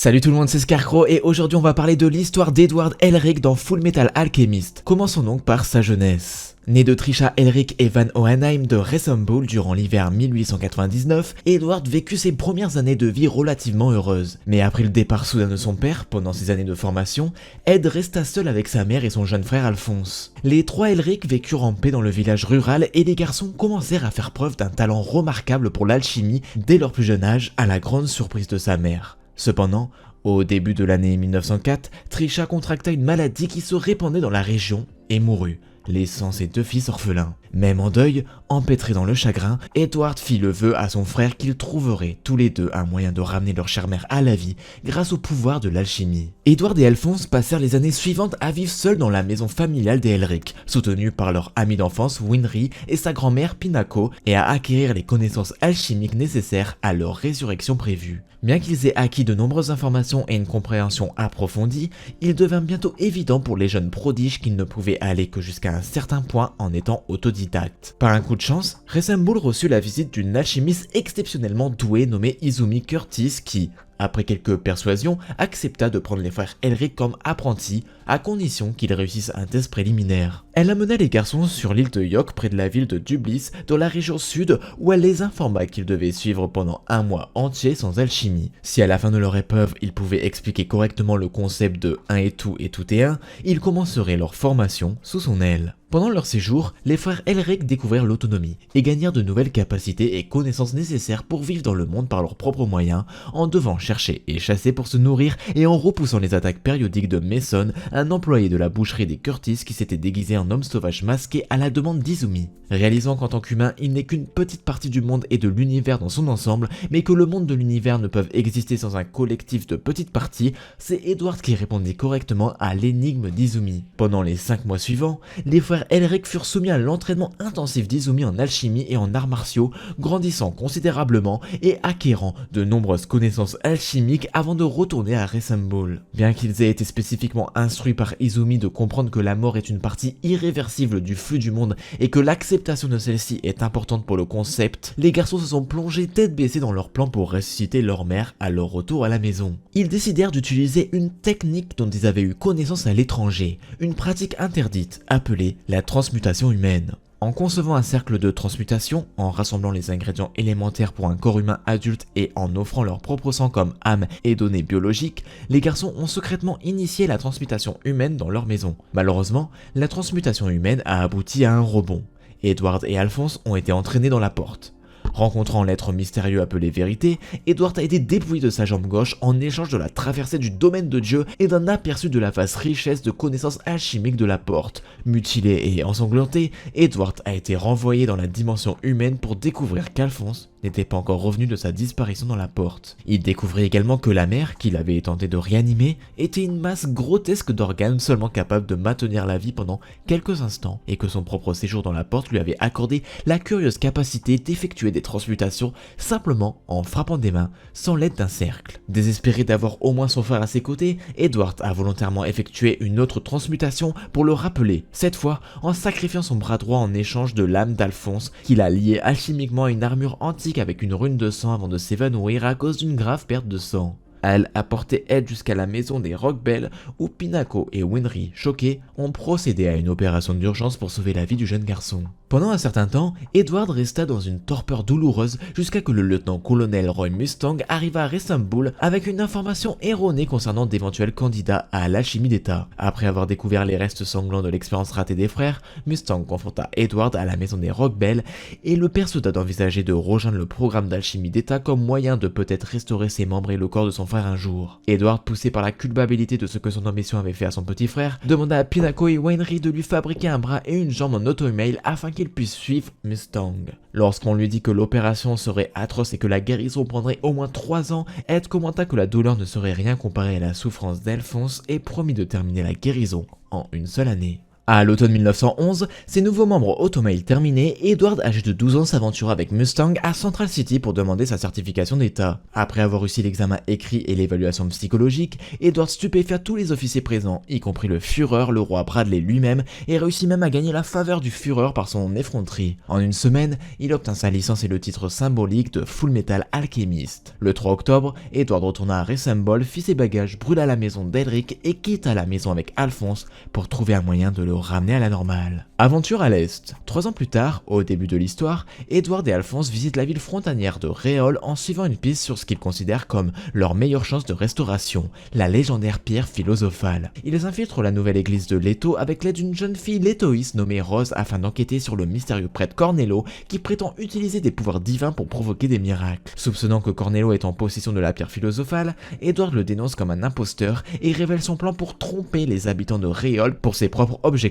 Salut tout le monde, c'est Scarecrow et aujourd'hui on va parler de l'histoire d'Edward Elric dans Full Metal Alchemist. Commençons donc par sa jeunesse. Né de Trisha Elric et Van Hohenheim de Ressemble durant l'hiver 1899, Edward vécut ses premières années de vie relativement heureuses. Mais après le départ soudain de son père, pendant ses années de formation, Ed resta seul avec sa mère et son jeune frère Alphonse. Les trois Elric vécurent en paix dans le village rural et les garçons commencèrent à faire preuve d'un talent remarquable pour l'alchimie dès leur plus jeune âge, à la grande surprise de sa mère. Cependant, au début de l'année 1904, Trisha contracta une maladie qui se répandait dans la région et mourut, laissant ses deux fils orphelins. Même en deuil, empêtré dans le chagrin, Edward fit le vœu à son frère qu'ils trouveraient tous les deux un moyen de ramener leur chère mère à la vie grâce au pouvoir de l'alchimie. Edward et Alphonse passèrent les années suivantes à vivre seuls dans la maison familiale des Elric, soutenus par leur ami d'enfance Winry et sa grand-mère Pinako, et à acquérir les connaissances alchimiques nécessaires à leur résurrection prévue. Bien qu'ils aient acquis de nombreuses informations et une compréhension approfondie, il devint bientôt évident pour les jeunes prodiges qu'ils ne pouvaient aller que jusqu'à un certain point en étant autodidactes. Par un coup de chance, Ressemble reçut la visite d'une alchimiste exceptionnellement douée nommée Izumi Curtis qui, après quelques persuasions, accepta de prendre les frères Elric comme apprentis, à condition qu'ils réussissent un test préliminaire. Elle amena les garçons sur l'île de Yok près de la ville de Dublis, dans la région sud, où elle les informa qu'ils devaient suivre pendant un mois entier sans alchimie. Si à la fin de leur épreuve, ils pouvaient expliquer correctement le concept de 1 et tout est 1, ils commenceraient leur formation sous son aile. Pendant leur séjour, les frères Elric découvrirent l'autonomie et gagnèrent de nouvelles capacités et connaissances nécessaires pour vivre dans le monde par leurs propres moyens, en devant chercher et chasser pour se nourrir et en repoussant les attaques périodiques de Mason, un employé de la boucherie des Curtis qui s'était déguisé en homme sauvage masqué à la demande d'Izumi. Réalisant qu'en tant qu'humain, il n'est qu'une petite partie du monde et de l'univers dans son ensemble, mais que le monde de l'univers ne peuvent exister sans un collectif de petites parties, c'est Edward qui répondit correctement à l'énigme d'Izumi. Pendant les 5 mois suivants, les frères Elric furent soumis à l'entraînement intensif d'Izumi en alchimie et en arts martiaux, grandissant considérablement et acquérant de nombreuses connaissances alchimiques avant de retourner à Ressemble. Bien qu'ils aient été spécifiquement instruits par Izumi de comprendre que la mort est une partie irréversible du flux du monde et que l'acceptation de celle-ci est importante pour le concept, les garçons se sont plongés tête baissée dans leur plan pour ressusciter leur mère à leur retour à la maison. Ils décidèrent d'utiliser une technique dont ils avaient eu connaissance à l'étranger, une pratique interdite appelée la transmutation humaine. En concevant un cercle de transmutation, en rassemblant les ingrédients élémentaires pour un corps humain adulte et en offrant leur propre sang comme âme et données biologiques, les garçons ont secrètement initié la transmutation humaine dans leur maison. Malheureusement, la transmutation humaine a abouti à un rebond. Edward et Alphonse ont été entraînés dans la porte. Rencontrant l'être mystérieux appelé Vérité, Edward a été dépouillé de sa jambe gauche en échange de la traversée du domaine de Dieu et d'un aperçu de la vaste richesse de connaissances alchimiques de la porte. Mutilé et ensanglanté, Edward a été renvoyé dans la dimension humaine pour découvrir qu'Alphonse n'était pas encore revenu de sa disparition dans la porte. Il découvrit également que la mère, qu'il avait tenté de réanimer, était une masse grotesque d'organes seulement capable de maintenir la vie pendant quelques instants, et que son propre séjour dans la porte lui avait accordé la curieuse capacité d'effectuer des transmutations simplement en frappant des mains, sans l'aide d'un cercle. Désespéré d'avoir au moins son frère à ses côtés, Edward a volontairement effectué une autre transmutation pour le rappeler, cette fois en sacrifiant son bras droit en échange de l'âme d'Alphonse, qu'il a lié alchimiquement à une armure antique avec une rune de sang avant de s'évanouir à cause d'une grave perte de sang. Elle a porté Ed jusqu'à la maison des Rockbell où Pinako et Winry, choqués, ont procédé à une opération d'urgence pour sauver la vie du jeune garçon. Pendant un certain temps, Edward resta dans une torpeur douloureuse jusqu'à que le lieutenant-colonel Roy Mustang arriva à Ressemble avec une information erronée concernant d'éventuels candidats à l'alchimie d'État. Après avoir découvert les restes sanglants de l'expérience ratée des frères, Mustang confronta Edward à la maison des Rockbell et le persuada d'envisager de rejoindre le programme d'alchimie d'État comme moyen de peut-être restaurer ses membres et le corps de son frère un jour. Edward, poussé par la culpabilité de ce que son ambition avait fait à son petit frère, demanda à Pinako et Winry de lui fabriquer un bras et une jambe en auto-email afin qu'il puisse suivre Mustang. Lorsqu'on lui dit que l'opération serait atroce et que la guérison prendrait au moins 3 ans, Ed commenta que la douleur ne serait rien comparée à la souffrance d'Alphonse et promit de terminer la guérison en une seule année. À l'automne 1911, ses nouveaux membres Automail terminés, Edward, âgé de 12 ans, s'aventura avec Mustang à Central City pour demander sa certification d'état. Après avoir réussi l'examen écrit et l'évaluation psychologique, Edward stupéfia tous les officiers présents, y compris le Führer, le roi Bradley lui-même, et réussit même à gagner la faveur du Führer par son effronterie. En une semaine, il obtint sa licence et le titre symbolique de Full Metal Alchemist. Le 3 octobre, Edward retourna à Resemble, fit ses bagages, brûla la maison d'Elric et quitta la maison avec Alphonse pour trouver un moyen de le ramener à la normale. Aventure à l'Est. 3 ans plus tard, au début de l'histoire, Edward et Alphonse visitent la ville frontalière de Réole en suivant une piste sur ce qu'ils considèrent comme leur meilleure chance de restauration, la légendaire pierre philosophale. Ils infiltrent la nouvelle église de Leto avec l'aide d'une jeune fille létoïste nommée Rose afin d'enquêter sur le mystérieux prêtre Cornello qui prétend utiliser des pouvoirs divins pour provoquer des miracles. Soupçonnant que Cornello est en possession de la pierre philosophale, Edward le dénonce comme un imposteur et révèle son plan pour tromper les habitants de Réole pour ses propres objectifs.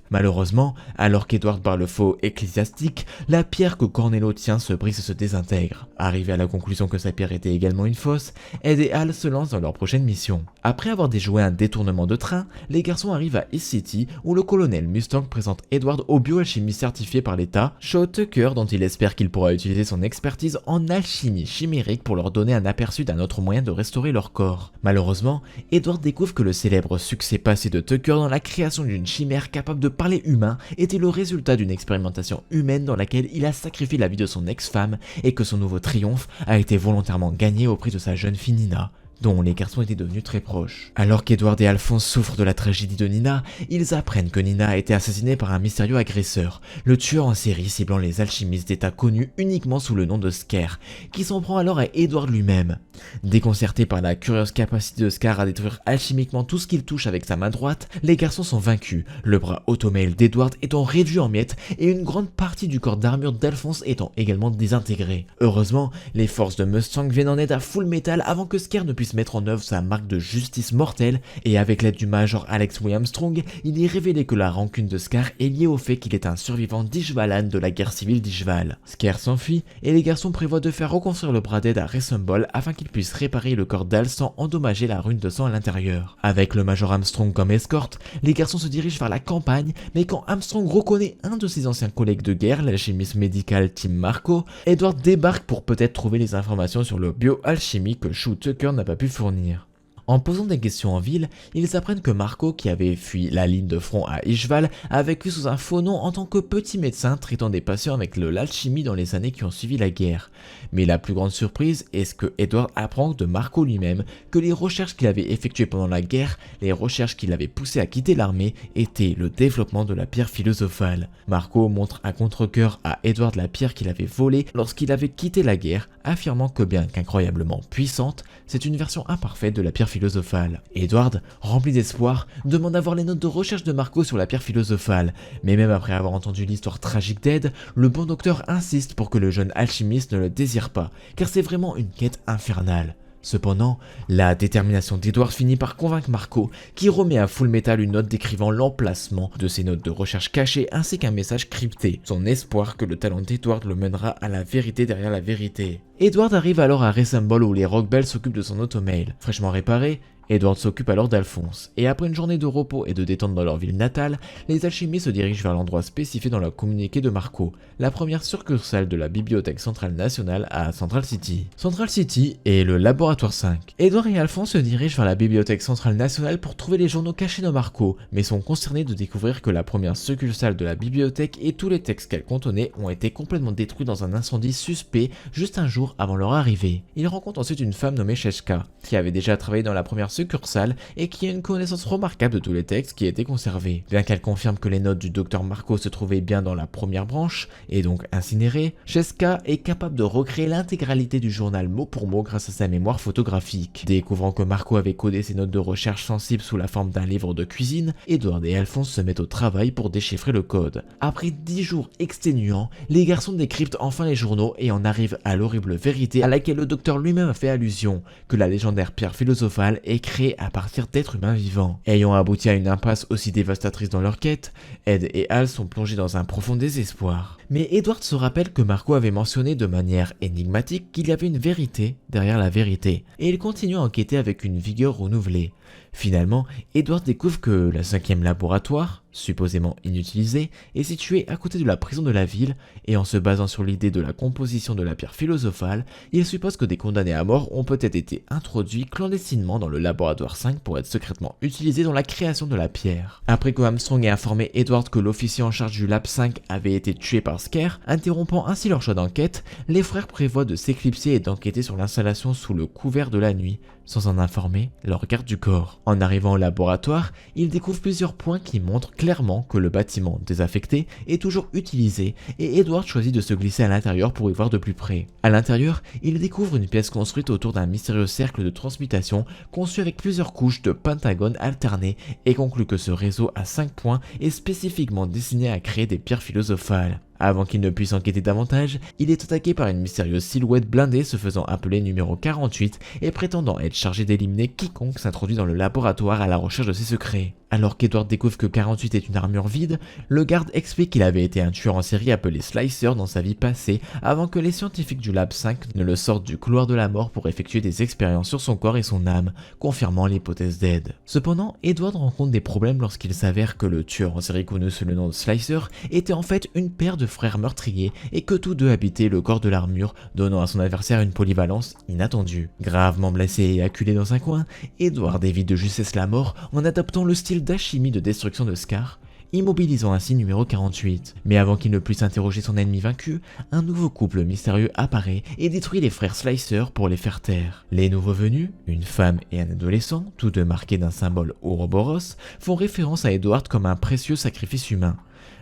Malheureusement, alors qu'Edward barre le faux ecclésiastique, la pierre que Cornello tient se brise et se désintègre. Arrivé à la conclusion que sa pierre était également une fausse, Ed et Al se lancent dans leur prochaine mission. Après avoir déjoué un détournement de train, les garçons arrivent à East City où le colonel Mustang présente Edward au bioalchimiste certifié par l'État, Shaw Tucker, dont il espère qu'il pourra utiliser son expertise en alchimie chimérique pour leur donner un aperçu d'un autre moyen de restaurer leur corps. Malheureusement, Edward découvre que le célèbre succès passé de Tucker dans la création d'une chimère capable de parler humain était le résultat d'une expérimentation humaine dans laquelle il a sacrifié la vie de son ex-femme et que son nouveau triomphe a été volontairement gagné au prix de sa jeune fille Nina, dont les garçons étaient devenus très proches. Alors qu'Edward et Alphonse souffrent de la tragédie de Nina, ils apprennent que Nina a été assassinée par un mystérieux agresseur, le tueur en série ciblant les alchimistes d'État connus uniquement sous le nom de Scare, qui s'en prend alors à Edward lui-même. Déconcertés par la curieuse capacité de Scare à détruire alchimiquement tout ce qu'il touche avec sa main droite, les garçons sont vaincus, le bras automail d'Edward étant réduit en miettes et une grande partie du corps d'armure d'Alphonse étant également désintégré. Heureusement, les forces de Mustang viennent en aide à Full Metal avant que Scare ne puisse mettre en œuvre sa marque de justice mortelle, et avec l'aide du major Alex William-Strong, il est révélé que la rancune de Scare est liée au fait qu'il est un survivant d'Ishvalan de la guerre civile d'Ishval. Scare s'enfuit et les garçons prévoient de faire reconstruire le bras d'Ed à Resemble afin qu'il puisse réparer le corps d'Al sans endommager la rune de sang à l'intérieur. Avec le major Armstrong comme escorte, les garçons se dirigent vers la campagne, mais quand Armstrong reconnaît un de ses anciens collègues de guerre, l'alchimiste médical Tim Marco, Edward débarque pour peut-être trouver les informations sur le bioalchimie que Shaw Tucker n'a pas pu fournir. En posant des questions en ville, ils apprennent que Marco, qui avait fui la ligne de front à Ishval, a vécu sous un faux nom en tant que petit médecin traitant des patients avec l'alchimie dans les années qui ont suivi la guerre. Mais la plus grande surprise est ce que Edward apprend de Marco lui-même, que les recherches qu'il avait effectuées pendant la guerre, les recherches qui l'avaient poussé à quitter l'armée, étaient le développement de la pierre philosophale. Marco montre à contre-cœur à Edward la pierre qu'il avait volée lorsqu'il avait quitté la guerre, affirmant que bien qu'incroyablement puissante, c'est une version imparfaite de la pierre philosophale. Edward, rempli d'espoir, demande à voir les notes de recherche de Marco sur la pierre philosophale, mais même après avoir entendu l'histoire tragique d'Ed, le bon docteur insiste pour que le jeune alchimiste ne le désire pas, car c'est vraiment une quête infernale. Cependant, la détermination d'Edward finit par convaincre Marco, qui remet à Full Metal une note décrivant l'emplacement de ses notes de recherche cachées ainsi qu'un message crypté, son espoir que le talent d'Edward le mènera à la vérité derrière la vérité. Edward arrive alors à Resemble où les Rockbells s'occupent de son automail. Fraîchement réparé, Edward s'occupe alors d'Alphonse, et après une journée de repos et de détente dans leur ville natale, les alchimistes se dirigent vers l'endroit spécifié dans le communiqué de Marco, la première succursale de la Bibliothèque Centrale Nationale à Central City. Central City est le laboratoire 5. Edward et Alphonse se dirigent vers la Bibliothèque Centrale Nationale pour trouver les journaux cachés de Marco, mais sont concernés de découvrir que la première succursale de la bibliothèque et tous les textes qu'elle contenait ont été complètement détruits dans un incendie suspect juste un jour avant leur arrivée. Ils rencontrent ensuite une femme nommée Sheska, qui avait déjà travaillé dans la première succursale et qui a une connaissance remarquable de tous les textes qui étaient conservés. Bien qu'elle confirme que les notes du docteur Marco se trouvaient bien dans la première branche, et donc incinérées, Sheska est capable de recréer l'intégralité du journal mot pour mot grâce à sa mémoire photographique. Découvrant que Marco avait codé ses notes de recherche sensibles sous la forme d'un livre de cuisine, Edward et Alphonse se mettent au travail pour déchiffrer le code. Après 10 jours exténuants, les garçons décryptent enfin les journaux et en arrivent à l'horrible vérité à laquelle le docteur lui-même a fait allusion, que la légendaire pierre philosophale est créée à partir d'êtres humains vivants. Ayant abouti à une impasse aussi dévastatrice dans leur quête, Ed et Al sont plongés dans un profond désespoir. Mais Edward se rappelle que Marco avait mentionné de manière énigmatique qu'il y avait une vérité derrière la vérité, et il continue à enquêter avec une vigueur renouvelée. Finalement, Edward découvre que le 5e laboratoire, supposément inutilisé, est situé à côté de la prison de la ville, et en se basant sur l'idée de la composition de la pierre philosophale, il suppose que des condamnés à mort ont peut-être été introduits clandestinement dans le laboratoire 5 pour être secrètement utilisés dans la création de la pierre. Après que Armstrong ait informé Edward que l'officier en charge du Lab 5 avait été tué par Scare, interrompant ainsi leur choix d'enquête, les frères prévoient de s'éclipser et d'enquêter sur l'installation sous le couvert de la nuit, sans en informer leur garde du corps. En arrivant au laboratoire, ils découvrent plusieurs points qui montrent clairement que le bâtiment désaffecté est toujours utilisé et Edward choisit de se glisser à l'intérieur pour y voir de plus près. À l'intérieur, il découvre une pièce construite autour d'un mystérieux cercle de transmutation conçu avec plusieurs couches de pentagones alternés et conclut que ce réseau à 5 points est spécifiquement destiné à créer des pierres philosophales. Avant qu'il ne puisse enquêter davantage, il est attaqué par une mystérieuse silhouette blindée se faisant appeler numéro 48 et prétendant être chargé d'éliminer quiconque s'introduit dans le laboratoire à la recherche de ses secrets. Alors qu'Edward découvre que 48 est une armure vide, le garde explique qu'il avait été un tueur en série appelé Slicer dans sa vie passée avant que les scientifiques du Lab 5 ne le sortent du couloir de la mort pour effectuer des expériences sur son corps et son âme, confirmant l'hypothèse d'Ed. Cependant, Edward rencontre des problèmes lorsqu'il s'avère que le tueur en série connu sous le nom de Slicer était en fait une paire de frères meurtriers et que tous deux habitaient le corps de l'armure, donnant à son adversaire une polyvalence inattendue. Gravement blessé et acculé dans un coin, Edward évite de justesse la mort en adoptant le style d'alchimie de destruction de Scar, immobilisant ainsi numéro 48. Mais avant qu'il ne puisse interroger son ennemi vaincu, un nouveau couple mystérieux apparaît et détruit les frères Slicer pour les faire taire. Les nouveaux venus, une femme et un adolescent, tous deux marqués d'un symbole Ouroboros, font référence à Edward comme un précieux sacrifice humain.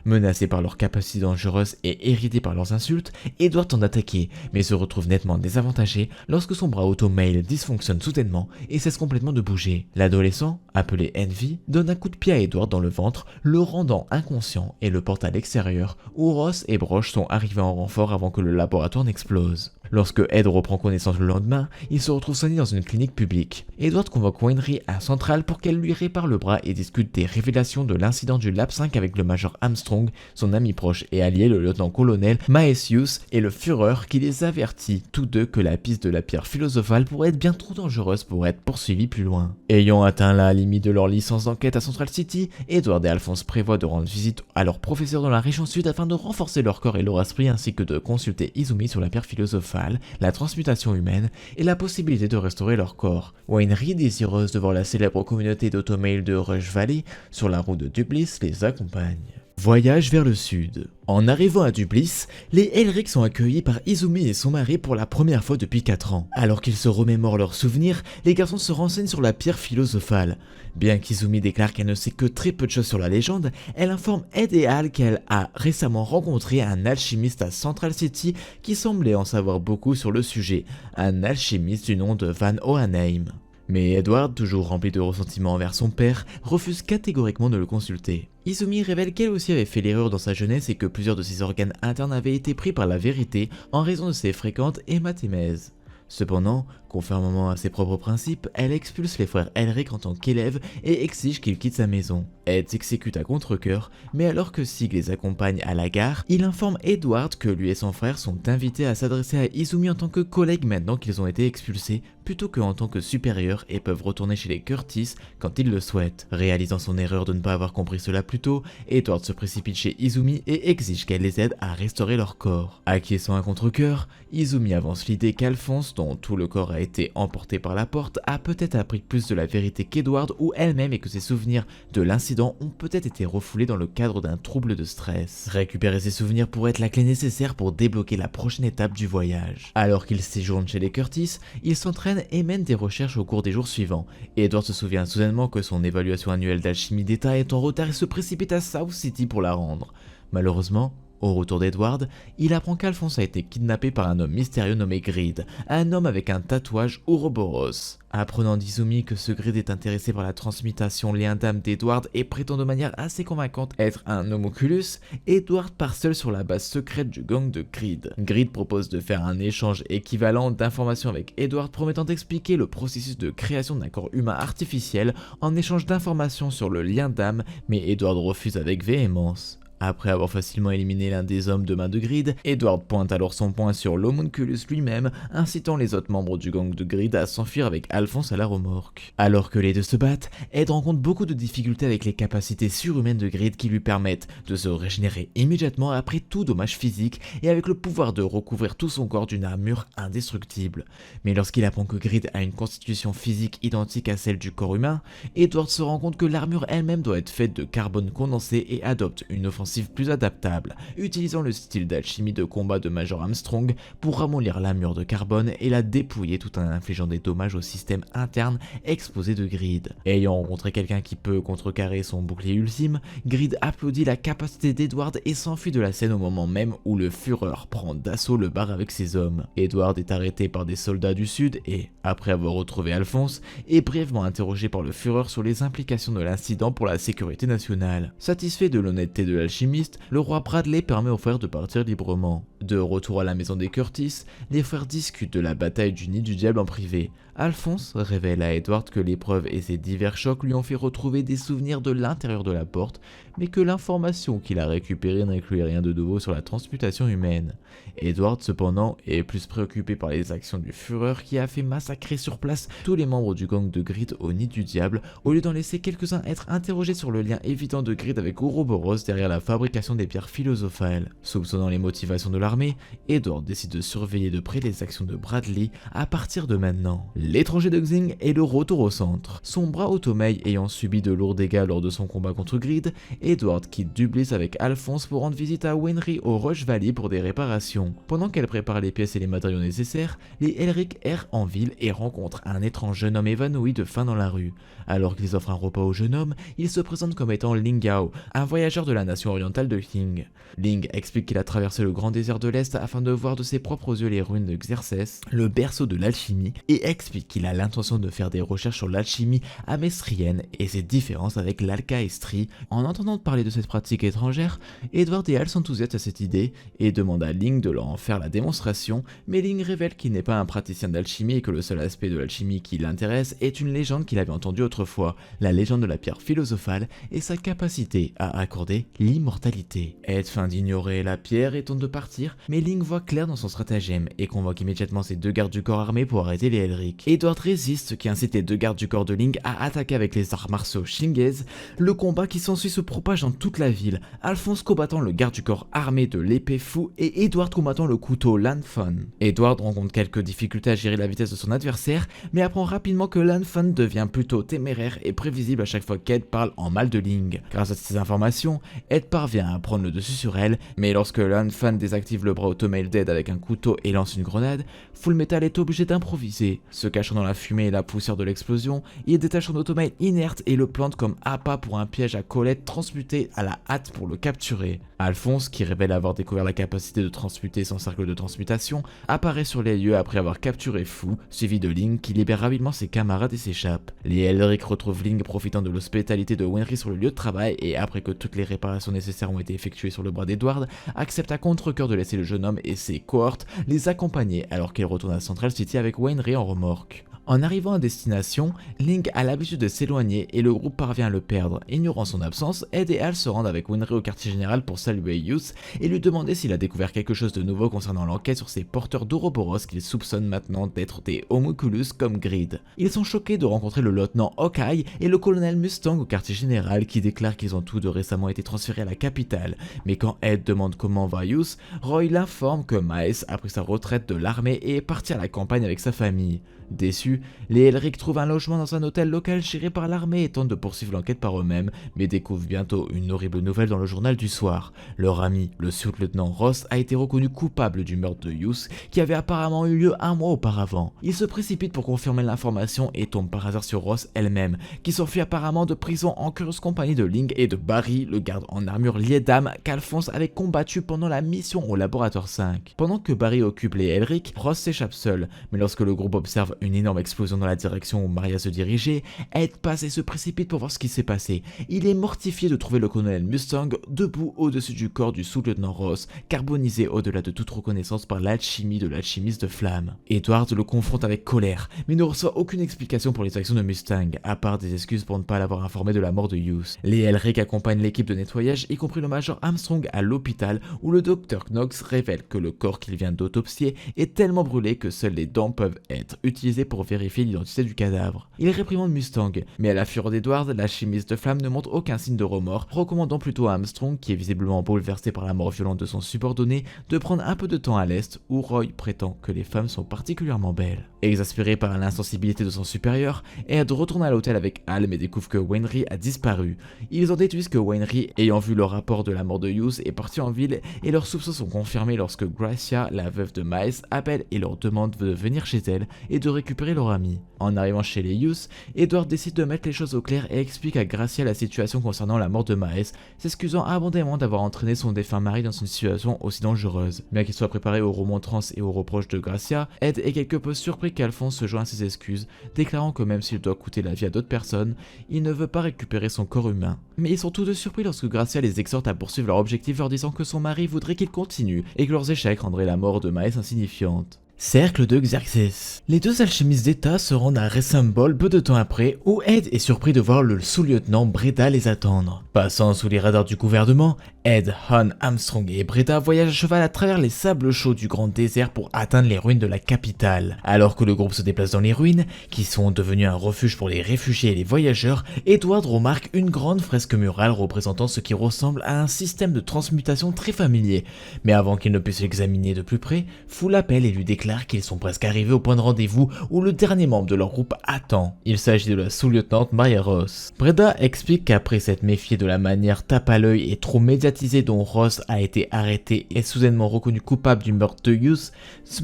Menacé par leurs capacités dangereuses et irrité par leurs insultes, Edward tente d'attaquer, mais se retrouve nettement désavantagé lorsque son bras auto-mail dysfonctionne soudainement et cesse complètement de bouger. L'adolescent, appelé Envy, donne un coup de pied à Edward dans le ventre, le rendant inconscient et le porte à l'extérieur, où Ross et Broch sont arrivés en renfort avant que le laboratoire n'explose. Lorsque Ed reprend connaissance le lendemain, il se retrouve soigné dans une clinique publique. Edward convoque Winry à Central pour qu'elle lui répare le bras et discute des révélations de l'incident du Lab 5 avec le Major Armstrong, son ami proche et allié le lieutenant-colonel Maesius et le Führer qui les avertit tous deux que la piste de la pierre philosophale pourrait être bien trop dangereuse pour être poursuivie plus loin. Ayant atteint la limite de leur licence d'enquête à Central City, Edward et Alphonse prévoient de rendre visite à leur professeur dans la région sud afin de renforcer leur corps et leur esprit ainsi que de consulter Izumi sur la pierre philosophale, la transmutation humaine et la possibilité de restaurer leur corps. Winry, désireuse de voir la célèbre communauté d'automail de Rush Valley sur la route de Dublis, les accompagne. Voyage vers le sud. En arrivant à Dublis, les Elric sont accueillis par Izumi et son mari pour la première fois depuis 4 ans. Alors qu'ils se remémorent leurs souvenirs, les garçons se renseignent sur la pierre philosophale. Bien qu'Izumi déclare qu'elle ne sait que très peu de choses sur la légende, elle informe Ed et Al qu'elle a récemment rencontré un alchimiste à Central City qui semblait en savoir beaucoup sur le sujet, un alchimiste du nom de Van Hohenheim. Mais Edward, toujours rempli de ressentiment envers son père, refuse catégoriquement de le consulter. Izumi révèle qu'elle aussi avait fait l'erreur dans sa jeunesse et que plusieurs de ses organes internes avaient été pris par la vérité en raison de ses fréquentes hématémèses. Cependant, conformément à ses propres principes, elle expulse les frères Elric en tant qu'élèves et exige qu'ils quittent sa maison. Ed s'exécute à contre-cœur, mais alors que Sig les accompagne à la gare, il informe Edward que lui et son frère sont invités à s'adresser à Izumi en tant que collègues maintenant qu'ils ont été expulsés, plutôt qu'en tant que supérieurs et peuvent retourner chez les Curtis quand ils le souhaitent. Réalisant son erreur de ne pas avoir compris cela plus tôt, Edward se précipite chez Izumi et exige qu'elle les aide à restaurer leur corps. Acquiesçant à contre-cœur, Izumi avance l'idée qu'Alphonse, dont tout le corps a été emporté par la porte, a peut-être appris plus de la vérité qu'Edward ou elle-même et que ses souvenirs de l'incident ont peut-être été refoulés dans le cadre d'un trouble de stress. Récupérer ses souvenirs pourrait être la clé nécessaire pour débloquer la prochaine étape du voyage. Alors qu'il séjourne chez les Curtis, il s'entraîne et mène des recherches au cours des jours suivants. Edward se souvient soudainement que son évaluation annuelle d'alchimie d'état est en retard et se précipite à South City pour la rendre. Malheureusement, au retour d'Edward, il apprend qu'Alphonse a été kidnappé par un homme mystérieux nommé Grid, un homme avec un tatouage Ouroboros. Apprenant d'Izumi que ce Grid est intéressé par la transmutation lien d'âme d'Edward et prétend de manière assez convaincante être un homoculus, Edward part seul sur la base secrète du gang de Grid. Grid propose de faire un échange équivalent d'informations avec Edward promettant d'expliquer le processus de création d'un corps humain artificiel en échange d'informations sur le lien d'âme, mais Edward refuse avec véhémence. Après avoir facilement éliminé l'un des hommes de main de Grid, Edward pointe alors son poing sur l'homunculus lui-même, incitant les autres membres du gang de Grid à s'enfuir avec Alphonse à la remorque. Alors que les deux se battent, Ed rencontre beaucoup de difficultés avec les capacités surhumaines de Grid qui lui permettent de se régénérer immédiatement après tout dommage physique et avec le pouvoir de recouvrir tout son corps d'une armure indestructible. Mais lorsqu'il apprend que Grid a une constitution physique identique à celle du corps humain, Edward se rend compte que l'armure elle-même doit être faite de carbone condensé et adopte une offensive plus adaptable, utilisant le style d'alchimie de combat de Major Armstrong pour ramollir l'armure de carbone et la dépouiller tout en infligeant des dommages au système interne exposé de Grid. Ayant rencontré quelqu'un qui peut contrecarrer son bouclier ultime, Grid applaudit la capacité d'Edward et s'enfuit de la scène au moment même où le Führer prend d'assaut le bar avec ses hommes. Edward est arrêté par des soldats du Sud et, après avoir retrouvé Alphonse, est brièvement interrogé par le Führer sur les implications de l'incident pour la sécurité nationale. Satisfait de l'honnêteté de l'alchimiste, le roi Bradley permet aux frères de partir librement. De retour à la maison des Curtis, les frères discutent de la bataille du Nid du Diable en privé. Alphonse révèle à Edward que l'épreuve et ses divers chocs lui ont fait retrouver des souvenirs de l'intérieur de la porte, mais que l'information qu'il a récupérée n'incluait rien de nouveau sur la transmutation humaine. Edward, cependant, est plus préoccupé par les actions du Führer qui a fait massacrer sur place tous les membres du gang de Grid au Nid du Diable, au lieu d'en laisser quelques-uns être interrogés sur le lien évident de Grid avec Ouroboros derrière la fabrication des pierres philosophales. Soupçonnant les motivations de l'armée, Edward décide de surveiller de près les actions de Bradley à partir de maintenant. L'étranger de Xing est le retour au centre. Son bras Automei ayant subi de lourds dégâts lors de son combat contre Grid, Edward quitte Dublis avec Alphonse pour rendre visite à Wenry au Rush Valley pour des réparations. Pendant qu'elle prépare les pièces et les matériaux nécessaires, les Elric errent en ville et rencontrent un étrange jeune homme évanoui de faim dans la rue. Alors qu'ils offrent un repas au jeune homme, il se présente comme étant Ling Gao, un voyageur de la nation orientale de Qing. Ling explique qu'il a traversé le grand désert de l'Est afin de voir de ses propres yeux les ruines de Xerxès, le berceau de l'alchimie, et explique qu'il a l'intention de faire des recherches sur l'alchimie amestrienne et ses différences avec l'alcaestrie. En entendant parler de cette pratique étrangère, Edward et Al s'enthousiasment à cette idée et demandent à Ling de leur en faire la démonstration, mais Ling révèle qu'il n'est pas un praticien d'alchimie et que le seul aspect de l'alchimie qui l'intéresse est une légende qu'il avait entendue autrefois, la légende de la pierre philosophale et sa capacité à accorder l'immortalité. Ed feint d'ignorer la pierre et tente de partir, mais Ling voit clair dans son stratagème et convoque immédiatement ses deux gardes du corps armés pour arrêter les Elric. Edward résiste, ce qui incite les deux gardes du corps de Ling à attaquer avec les arts martiaux Shinge's. Le combat qui s'ensuit se propage dans toute la ville, Alphonse combattant le garde du corps armé de l'épée fou et Edward combattant le couteau Lanfan. Edward rencontre quelques difficultés à gérer la vitesse de son adversaire, mais apprend rapidement que Lanfan devient plutôt téméraire et prévisible à chaque fois qu'Ed parle en mal de Ling. Grâce à ces informations, Ed parvient à prendre le dessus sur elle, mais lorsque Lanfan désactive le bras Automail d'Ed avec un couteau et lance une grenade, Fullmetal est obligé d'improviser. Se cachant dans la fumée et la poussière de l'explosion, il détache son Automail inerte et le plante comme appât pour un piège à Colette transmuté à la hâte pour le capturer. Alphonse, qui révèle avoir découvert la capacité de transmuter son cercle de transmutation, apparaît sur les lieux après avoir capturé Fu, suivi de Ling qui libère rapidement ses camarades et s'échappe. Les Elric retrouvent Ling profitant de l'hospitalité de Wenry sur le lieu de travail et après que toutes les réparations nécessaires ont été effectuées sur le bras d'Edward, accepte à contre-cœur de laisser le jeune homme et ses cohortes les accompagner alors qu'il retourne à Central City avec Wenry en remorque. En arrivant à destination, Ling a l'habitude de s'éloigner et le groupe parvient à le perdre. Ignorant son absence, Ed et Al se rendent avec Wenry au quartier général pour saluer Youth et lui demander s'il a découvert quelque chose de nouveau concernant l'enquête sur ces porteurs d'Ouroboros qu'ils soupçonnent maintenant d'être des homunculus comme Grid. Ils sont choqués de rencontrer le lieutenant Hawkeye et le colonel Mustang au quartier général qui déclarent qu'ils ont tous deux récemment été transférés à la capitale. Mais quand Ed demande comment va Youth, Roy l'informe que Miles a pris sa retraite de l'armée et est parti à la campagne avec sa famille. Déçus, les Elric trouvent un logement dans un hôtel local géré par l'armée et tentent de poursuivre l'enquête par eux-mêmes, mais découvrent bientôt une horrible nouvelle dans le journal du soir. Leur ami, le sous-lieutenant Ross, a été reconnu coupable du meurtre de Youth, qui avait apparemment eu lieu un mois auparavant. Il se précipite pour confirmer l'information et tombe par hasard sur Ross elle-même, qui s'enfuit apparemment de prison en curieuse compagnie de Ling et de Barry, le garde en armure lié d'âme qu'Alphonse avait combattu pendant la mission au laboratoire 5. Pendant que Barry occupe les Elric, Ross s'échappe seul, mais lorsque le groupe observe une énorme explosion dans la direction où Maria se dirigeait, Ed passe et se précipite pour voir ce qui s'est passé. Il est mortifié de trouver le colonel Mustang debout au-dessus du corps du sous-lieutenant Ross, carbonisé au-delà de toute reconnaissance par l'alchimie de l'alchimiste de flamme. Edward le confronte avec colère, mais ne reçoit aucune explication pour les actions de Mustang, à part des excuses pour ne pas l'avoir informé de la mort de Hughes. Les Elric accompagnent l'équipe de nettoyage, y compris le major Armstrong à l'hôpital, où le docteur Knox révèle que le corps qu'il vient d'autopsier est tellement brûlé que seules les dents peuvent être utilisées pour vérifier l'identité du cadavre. Il réprimande Mustang, mais à la fureur d'Edward, l'alchimiste de flamme ne montre aucun signe de remords, recommandant plutôt à Armstrong, qui est visiblement bouleversé par la mort violente de son subordonné, de prendre un peu de temps à l'est, où Roy prétend que les femmes sont particulièrement belles. Exaspéré par l'insensibilité de son supérieur, Ed retourne à l'hôtel avec Al mais découvre que Wainwright a disparu. Ils en déduisent que Wainwright, ayant vu le rapport de la mort de Hughes, est parti en ville et leurs soupçons sont confirmés lorsque Gracia, la veuve de Miles, appelle et leur demande de venir chez elle et de récupérer leur ami. En arrivant chez les Hughes, Edward décide de mettre les choses au clair et explique à Gracia la situation concernant la mort de Miles, s'excusant abondamment d'avoir entraîné son défunt mari dans une situation aussi dangereuse. Bien qu'il soit préparé aux remontrances et aux reproches de Gracia, Ed est quelque peu surpris qu'Alphonse se joigne à ses excuses, déclarant que même s'il doit coûter la vie à d'autres personnes, il ne veut pas récupérer son corps humain. Mais ils sont tous deux surpris lorsque Gracia les exhorte à poursuivre leur objectif, leur disant que son mari voudrait qu'ils continuent et que leurs échecs rendraient la mort de Miles insignifiante. Cercle de Xerxes. Les deux alchimistes d'État se rendent à Ressemble peu de temps après, où Ed est surpris de voir le sous-lieutenant Breda les attendre. Passant sous les radars du gouvernement, Ed, Han, Armstrong et Breda voyagent à cheval à travers les sables chauds du grand désert pour atteindre les ruines de la capitale. Alors que le groupe se déplace dans les ruines, qui sont devenues un refuge pour les réfugiés et les voyageurs, Edward remarque une grande fresque murale représentant ce qui ressemble à un système de transmutation très familier. Mais avant qu'il ne puisse l'examiner de plus près, Fou l'appelle et lui déclare qu'ils sont presque arrivés au point de rendez-vous où le dernier membre de leur groupe attend. Il s'agit de la sous-lieutenante Maria Ross. Breda explique qu'après s'être méfié de la manière tape à l'œil et trop médiatisée dont Ross a été arrêté et soudainement reconnu coupable du meurtre de Hughes,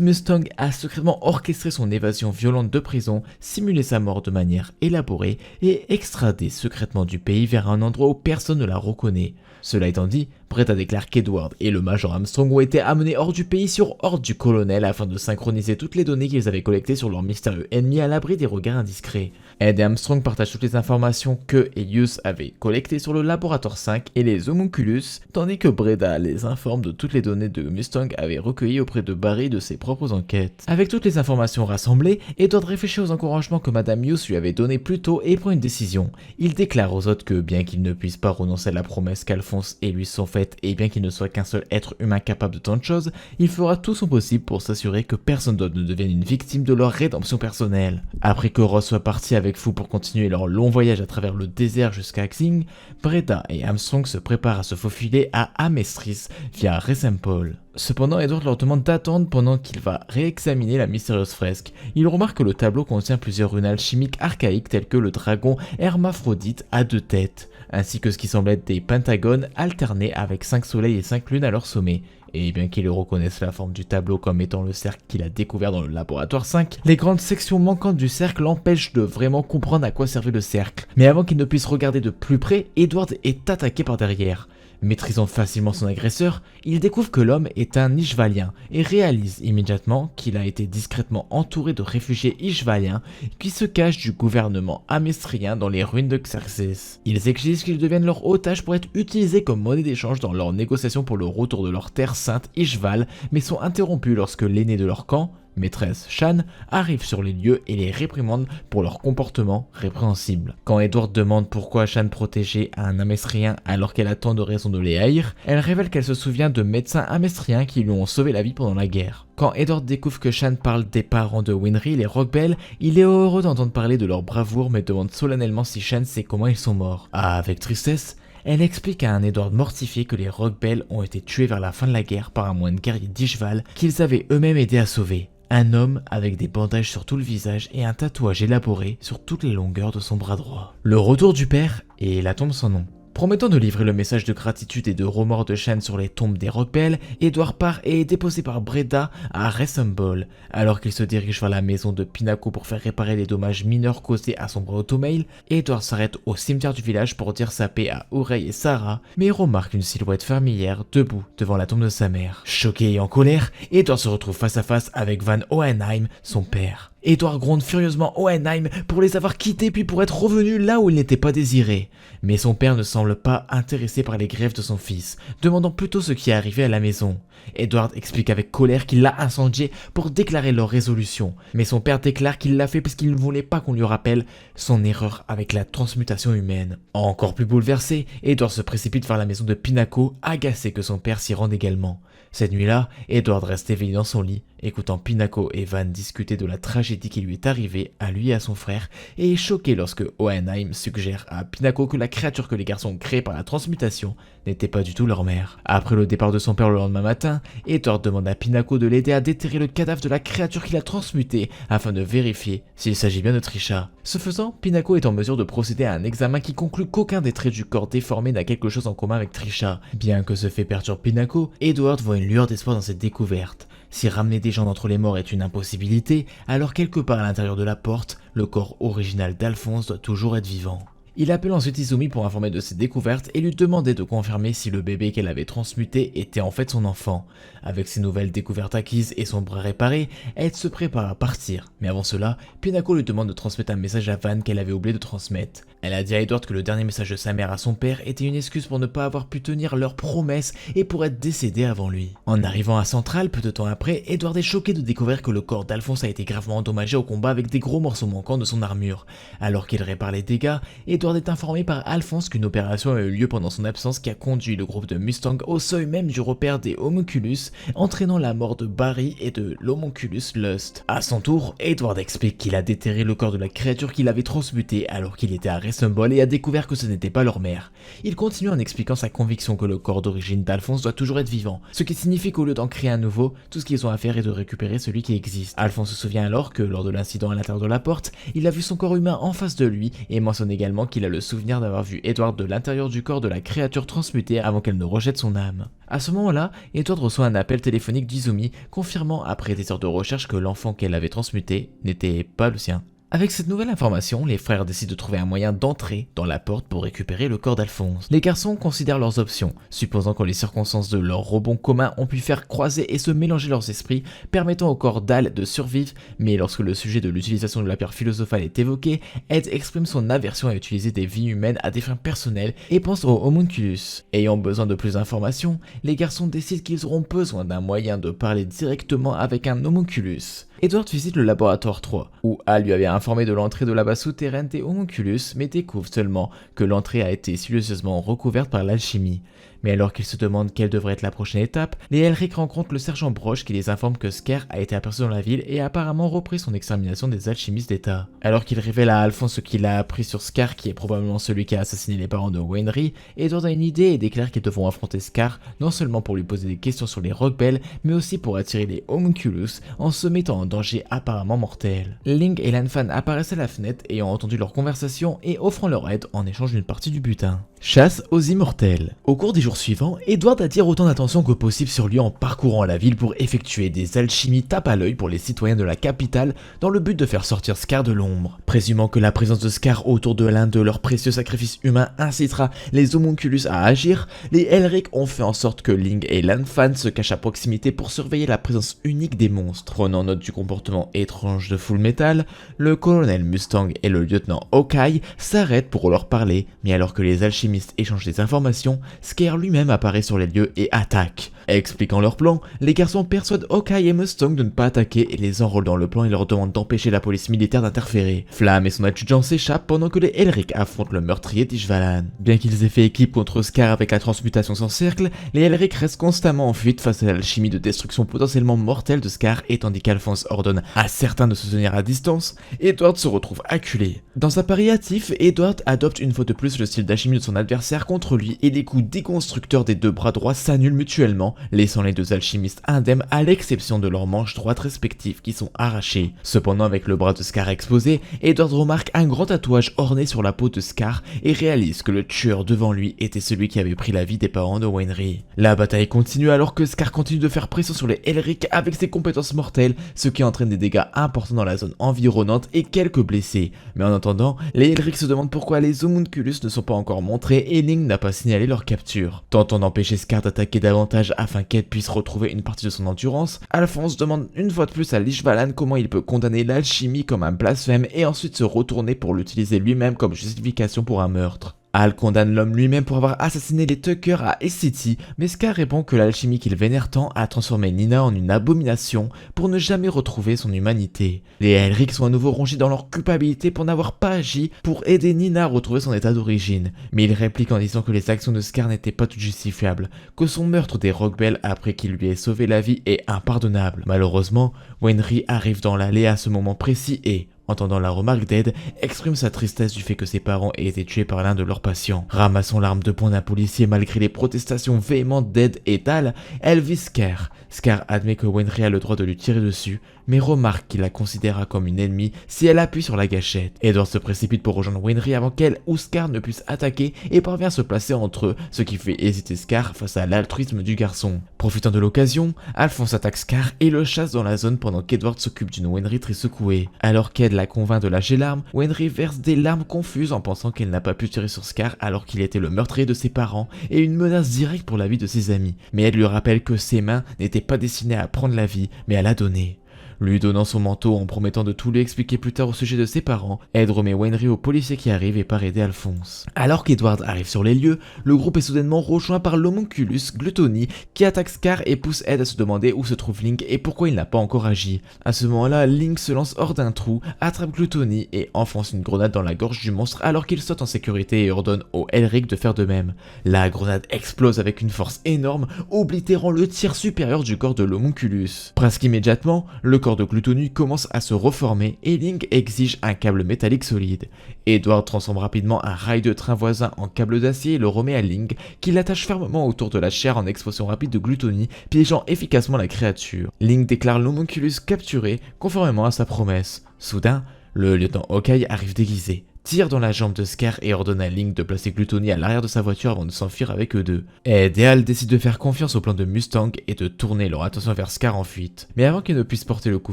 Mustang a secrètement orchestré son évasion violente de prison, simulé sa mort de manière élaborée et extradé secrètement du pays vers un endroit où personne ne la reconnaît. Cela étant dit, Breda déclare qu'Edward et le major Armstrong ont été amenés hors du pays sur ordre du colonel afin de synchroniser toutes les données qu'ils avaient collectées sur leur mystérieux ennemi à l'abri des regards indiscrets. Ed et Armstrong partagent toutes les informations que Hughes avait collectées sur le laboratoire 5 et les homunculus, tandis que Breda les informe de toutes les données que Mustang avait recueillies auprès de Barry de ses propres enquêtes. Avec toutes les informations rassemblées, Edward réfléchit aux encouragements que Madame Hughes lui avait donnés plus tôt et prend une décision. Il déclare aux autres que bien qu'il ne puisse pas renoncer à la promesse qu'Alphonse et lui sont faites, et bien qu'il ne soit qu'un seul être humain capable de tant de choses, il fera tout son possible pour s'assurer que personne d'autre ne devienne une victime de leur rédemption personnelle. Après que Ross soit parti avec Fou pour continuer leur long voyage à travers le désert jusqu'à Xing, Breda et Armstrong se préparent à se faufiler à Amestris via Ressemble. Cependant, Edward leur demande d'attendre pendant qu'il va réexaminer la mystérieuse fresque. Il remarque que le tableau contient plusieurs runes alchimiques archaïques telles que le dragon hermaphrodite à 2 têtes, ainsi que ce qui semble être des pentagones alternés avec 5 soleils et 5 lunes à leur sommet. Et bien qu'il reconnaisse la forme du tableau comme étant le cercle qu'il a découvert dans le laboratoire 5, les grandes sections manquantes du cercle l'empêchent de vraiment comprendre à quoi servait le cercle. Mais avant qu'il ne puisse regarder de plus près, Edward est attaqué par derrière. Maîtrisant facilement son agresseur, il découvre que l'homme est un Ishvalien et réalise immédiatement qu'il a été discrètement entouré de réfugiés Ishvaliens qui se cachent du gouvernement amestrien dans les ruines de Xerxes. Ils exigent qu'ils deviennent leurs otages pour être utilisés comme monnaie d'échange dans leurs négociations pour le retour de leur terre sainte Ishval, mais sont interrompus lorsque l'aîné de leur camp, maîtresse Shan, arrive sur les lieux et les réprimande pour leur comportement répréhensible. Quand Edward demande pourquoi Shan protégeait un amestrien alors qu'elle a tant de raisons de les haïr, elle révèle qu'elle se souvient de médecins amestriens qui lui ont sauvé la vie pendant la guerre. Quand Edward découvre que Shan parle des parents de Winry, les Rockbell, il est heureux d'entendre parler de leur bravoure mais demande solennellement si Shan sait comment ils sont morts. Avec tristesse, elle explique à un Edward mortifié que les Rockbell ont été tués vers la fin de la guerre par un moine guerrier d'Ishval qu'ils avaient eux-mêmes aidé à sauver. Un homme avec des bandages sur tout le visage et un tatouage élaboré sur toutes les longueurs de son bras droit. Le retour du père et la tombe sans nom. Promettant de livrer le message de gratitude et de remords de Shan sur les tombes des Rockbell, Edward part et est déposé par Breda à Ressemble. Alors qu'il se dirige vers la maison de Pinnacle pour faire réparer les dommages mineurs causés à son bras automail, Edward s'arrête au cimetière du village pour dire sa paix à Urey et Sarah, mais remarque une silhouette familière debout devant la tombe de sa mère. Choqué et en colère, Edward se retrouve face à face avec Van Hohenheim, son père. Edward gronde furieusement Hohenheim pour les avoir quittés puis pour être revenu là où il n'était pas désiré. Mais son père ne semble pas intéressé par les griefs de son fils, demandant plutôt ce qui est arrivé à la maison. Edward explique avec colère qu'il l'a incendié pour déclarer leur résolution, mais son père déclare qu'il l'a fait parce qu'il ne voulait pas qu'on lui rappelle son erreur avec la transmutation humaine. Encore plus bouleversé, Edward se précipite vers la maison de Pinako, agacé que son père s'y rende également. Cette nuit-là, Edward reste éveillé dans son lit, écoutant Pinako et Van discuter de la tragédie qui lui est arrivée à lui et à son frère, et est choqué lorsque Hohenheim suggère à Pinako que la créature que les garçons créent par la transmutation n'était pas du tout leur mère. Après le départ de son père le lendemain matin, Edward demande à Pinako de l'aider à déterrer le cadavre de la créature qu'il a transmutée afin de vérifier s'il s'agit bien de Trisha. Ce faisant, Pinako est en mesure de procéder à un examen qui conclut qu'aucun des traits du corps déformé n'a quelque chose en commun avec Trisha. Bien que ce fait perturbe Pinako, Edward voit une lueur d'espoir dans cette découverte. Si ramener des gens d'entre les morts est une impossibilité, alors quelque part à l'intérieur de la porte, le corps original d'Alphonse doit toujours être vivant. Il appelle ensuite Izumi pour informer de ses découvertes et lui demander de confirmer si le bébé qu'elle avait transmuté était en fait son enfant. Avec ses nouvelles découvertes acquises et son bras réparé, elle se prépare à partir. Mais avant cela, Pinako lui demande de transmettre un message à Van qu'elle avait oublié de transmettre. Elle a dit à Edward que le dernier message de sa mère à son père était une excuse pour ne pas avoir pu tenir leur promesse et pour être décédé avant lui. En arrivant à Central, peu de temps après, Edward est choqué de découvrir que le corps d'Alphonse a été gravement endommagé au combat avec des gros morceaux manquants de son armure. Alors qu'il répare les dégâts, Edward est informé par Alphonse qu'une opération a eu lieu pendant son absence qui a conduit le groupe de Mustang au seuil même du repère des Homunculus, entraînant la mort de Barry et de l'Homunculus Lust. À son tour, Edward explique qu'il a déterré le corps de la créature qu'il avait transmuté alors qu'il était à Resumble et a découvert que ce n'était pas leur mère. Il continue en expliquant sa conviction que le corps d'origine d'Alphonse doit toujours être vivant, ce qui signifie qu'au lieu d'en créer un nouveau, tout ce qu'ils ont à faire est de récupérer celui qui existe. Alphonse se souvient alors que lors de l'incident à l'intérieur de la porte, il a vu son corps humain en face de lui et mentionne également qu'il a le souvenir d'avoir vu Edward de l'intérieur du corps de la créature transmutée avant qu'elle ne rejette son âme. À ce moment-là, Edward reçoit un appel téléphonique d'Izumi, confirmant après des heures de recherche que l'enfant qu'elle avait transmuté n'était pas le sien. Avec cette nouvelle information, les frères décident de trouver un moyen d'entrer dans la porte pour récupérer le corps d'Alphonse. Les garçons considèrent leurs options, supposant que les circonstances de leur rebond commun ont pu faire croiser et se mélanger leurs esprits, permettant au corps d'Al de survivre, mais lorsque le sujet de l'utilisation de la pierre philosophale est évoqué, Ed exprime son aversion à utiliser des vies humaines à des fins personnelles et pense au homunculus. Ayant besoin de plus d'informations, les garçons décident qu'ils auront besoin d'un moyen de parler directement avec un homunculus. Edward visite le laboratoire 3, où Al lui avait informé de l'entrée de la base souterraine des homunculus, mais découvre seulement que l'entrée a été silencieusement recouverte par l'alchimie. Mais alors qu'ils se demandent quelle devrait être la prochaine étape, les Elric rencontrent le sergent Broche qui les informe que Scar a été aperçu dans la ville et a apparemment repris son extermination des alchimistes d'État. Alors qu'il révèle à Alphonse ce qu'il a appris sur Scar, qui est probablement celui qui a assassiné les parents de Wenry, Edward a une idée et déclare qu'ils devront affronter Scar, non seulement pour lui poser des questions sur les Rockbells, mais aussi pour attirer les homunculus en se mettant en danger apparemment mortel. Ling et Lanfan apparaissent à la fenêtre ayant entendu leur conversation et offrant leur aide en échange d'une partie du butin. Chasse aux immortels. Au cours des jours suivants, Edward attire autant d'attention que possible sur lui en parcourant la ville pour effectuer des alchimies tape à l'œil pour les citoyens de la capitale dans le but de faire sortir Scar de l'ombre. Présumant que la présence de Scar autour de l'un de leurs précieux sacrifices humains incitera les homunculus à agir, les Elric ont fait en sorte que Ling et Lanfan se cachent à proximité pour surveiller la présence unique des monstres. Prenant note du comportement étrange de Full Metal, le colonel Mustang et le lieutenant Hawkeye s'arrêtent pour leur parler, mais alors que les alchimistes échangent des informations, Scar lui-même apparaît sur les lieux et attaque. Expliquant leur plan, les garçons persuadent Hawkeye et Mustang de ne pas attaquer et les enrôlent dans le plan et leur demandent d'empêcher la police militaire d'interférer. Flamme et son adjudant s'échappent pendant que les Elric affrontent le meurtrier d'Ishvalan. Bien qu'ils aient fait équipe contre Scar avec la transmutation sans cercle, les Elric restent constamment en fuite face à l'alchimie de destruction potentiellement mortelle de Scar et tandis qu'Alphonse ordonne à certains de se tenir à distance, Edward se retrouve acculé. Dans sa pari hâtif, Edward adopte une fois de plus le style d'alchimie de son adversaire contre lui et les coups déconstructeurs des deux bras droits s'annulent mutuellement, laissant les deux alchimistes indemnes à l'exception de leurs manches droites respectives qui sont arrachées. Cependant, avec le bras de Scar exposé, Edward remarque un grand tatouage orné sur la peau de Scar et réalise que le tueur devant lui était celui qui avait pris la vie des parents de Wenry. La bataille continue alors que Scar continue de faire pression sur les Elric avec ses compétences mortelles, ce qui entraîne des dégâts importants dans la zone environnante et quelques blessés. Mais en attendant, les Elric se demandent pourquoi les homunculus ne sont pas encore montrés et Ling n'a pas signalé leur capture. meurt. Tentant d'empêcher Scar d'attaquer davantage afin qu'Ed puisse retrouver une partie de son endurance, Alphonse demande une fois de plus à Lich Valan comment il peut condamner l'alchimie comme un blasphème et ensuite se retourner pour l'utiliser lui-même comme justification pour un meurtre. Hal condamne l'homme lui-même pour avoir assassiné les Tucker à S-City, mais Scar répond que l'alchimie qu'il vénère tant a transformé Nina en une abomination pour ne jamais retrouver son humanité. Les Elric sont à nouveau rongés dans leur culpabilité pour n'avoir pas agi pour aider Nina à retrouver son état d'origine, mais il réplique en disant que les actions de Scar n'étaient pas toutes justifiables, que son meurtre des Rockbell après qu'il lui ait sauvé la vie est impardonnable. Malheureusement, Winry arrive dans l'allée à ce moment précis et, entendant la remarque d'Ed, exprime sa tristesse du fait que ses parents aient été tués par l'un de leurs patients. Ramassant l'arme de poing d'un policier malgré les protestations véhémentes d'Ed et Tal, elle vise Scar. Scar admet que Winry a le droit de lui tirer dessus, mais remarque qu'il la considérera comme une ennemie si elle appuie sur la gâchette. Edward se précipite pour rejoindre Winry avant qu'elle ou Scar ne puissent attaquer et parvient à se placer entre eux, ce qui fait hésiter Scar face à l'altruisme du garçon. Profitant de l'occasion, Alphonse attaque Scar et le chasse dans la zone pendant qu'Edward s'occupe d'une Winry très secouée. Alors qu'Ed la convainc de lâcher l'arme, Winry verse des larmes confuses en pensant qu'elle n'a pas pu tirer sur Scar alors qu'il était le meurtrier de ses parents et une menace directe pour la vie de ses amis. Mais Ed lui rappelle que ses mains n'étaient pas destinées à prendre la vie, mais à la donner. Lui donnant son manteau en promettant de tout lui expliquer plus tard au sujet de ses parents, Ed remet Winry au policier qui arrive et part aider Alphonse. Alors qu'Edward arrive sur les lieux, le groupe est soudainement rejoint par l'homunculus Gluttony qui attaque Scar et pousse Ed à se demander où se trouve Link et pourquoi il n'a pas encore agi. À ce moment-là, Link se lance hors d'un trou, attrape Gluttony et enfonce une grenade dans la gorge du monstre alors qu'il saute en sécurité et ordonne aux Elric de faire de même. La grenade explose avec une force énorme, oblitérant le tiers supérieur du corps de l'homunculus. Presque immédiatement, le corps de Gluttony commence à se reformer et Link exige un câble métallique solide. Edward transforme rapidement un rail de train voisin en câble d'acier et le remet à Link, qui l'attache fermement autour de la chair en explosion rapide de Gluttony, piégeant efficacement la créature. Link déclare l'homunculus capturé, conformément à sa promesse. Soudain, le lieutenant Hawkeye arrive déguisé, tire dans la jambe de Scar et ordonne à Link de placer Gluttony à l'arrière de sa voiture avant de s'enfuir avec eux deux. Ed et Hal décident de faire confiance au plan de Mustang et de tourner leur attention vers Scar en fuite. Mais avant qu'ils ne puissent porter le coup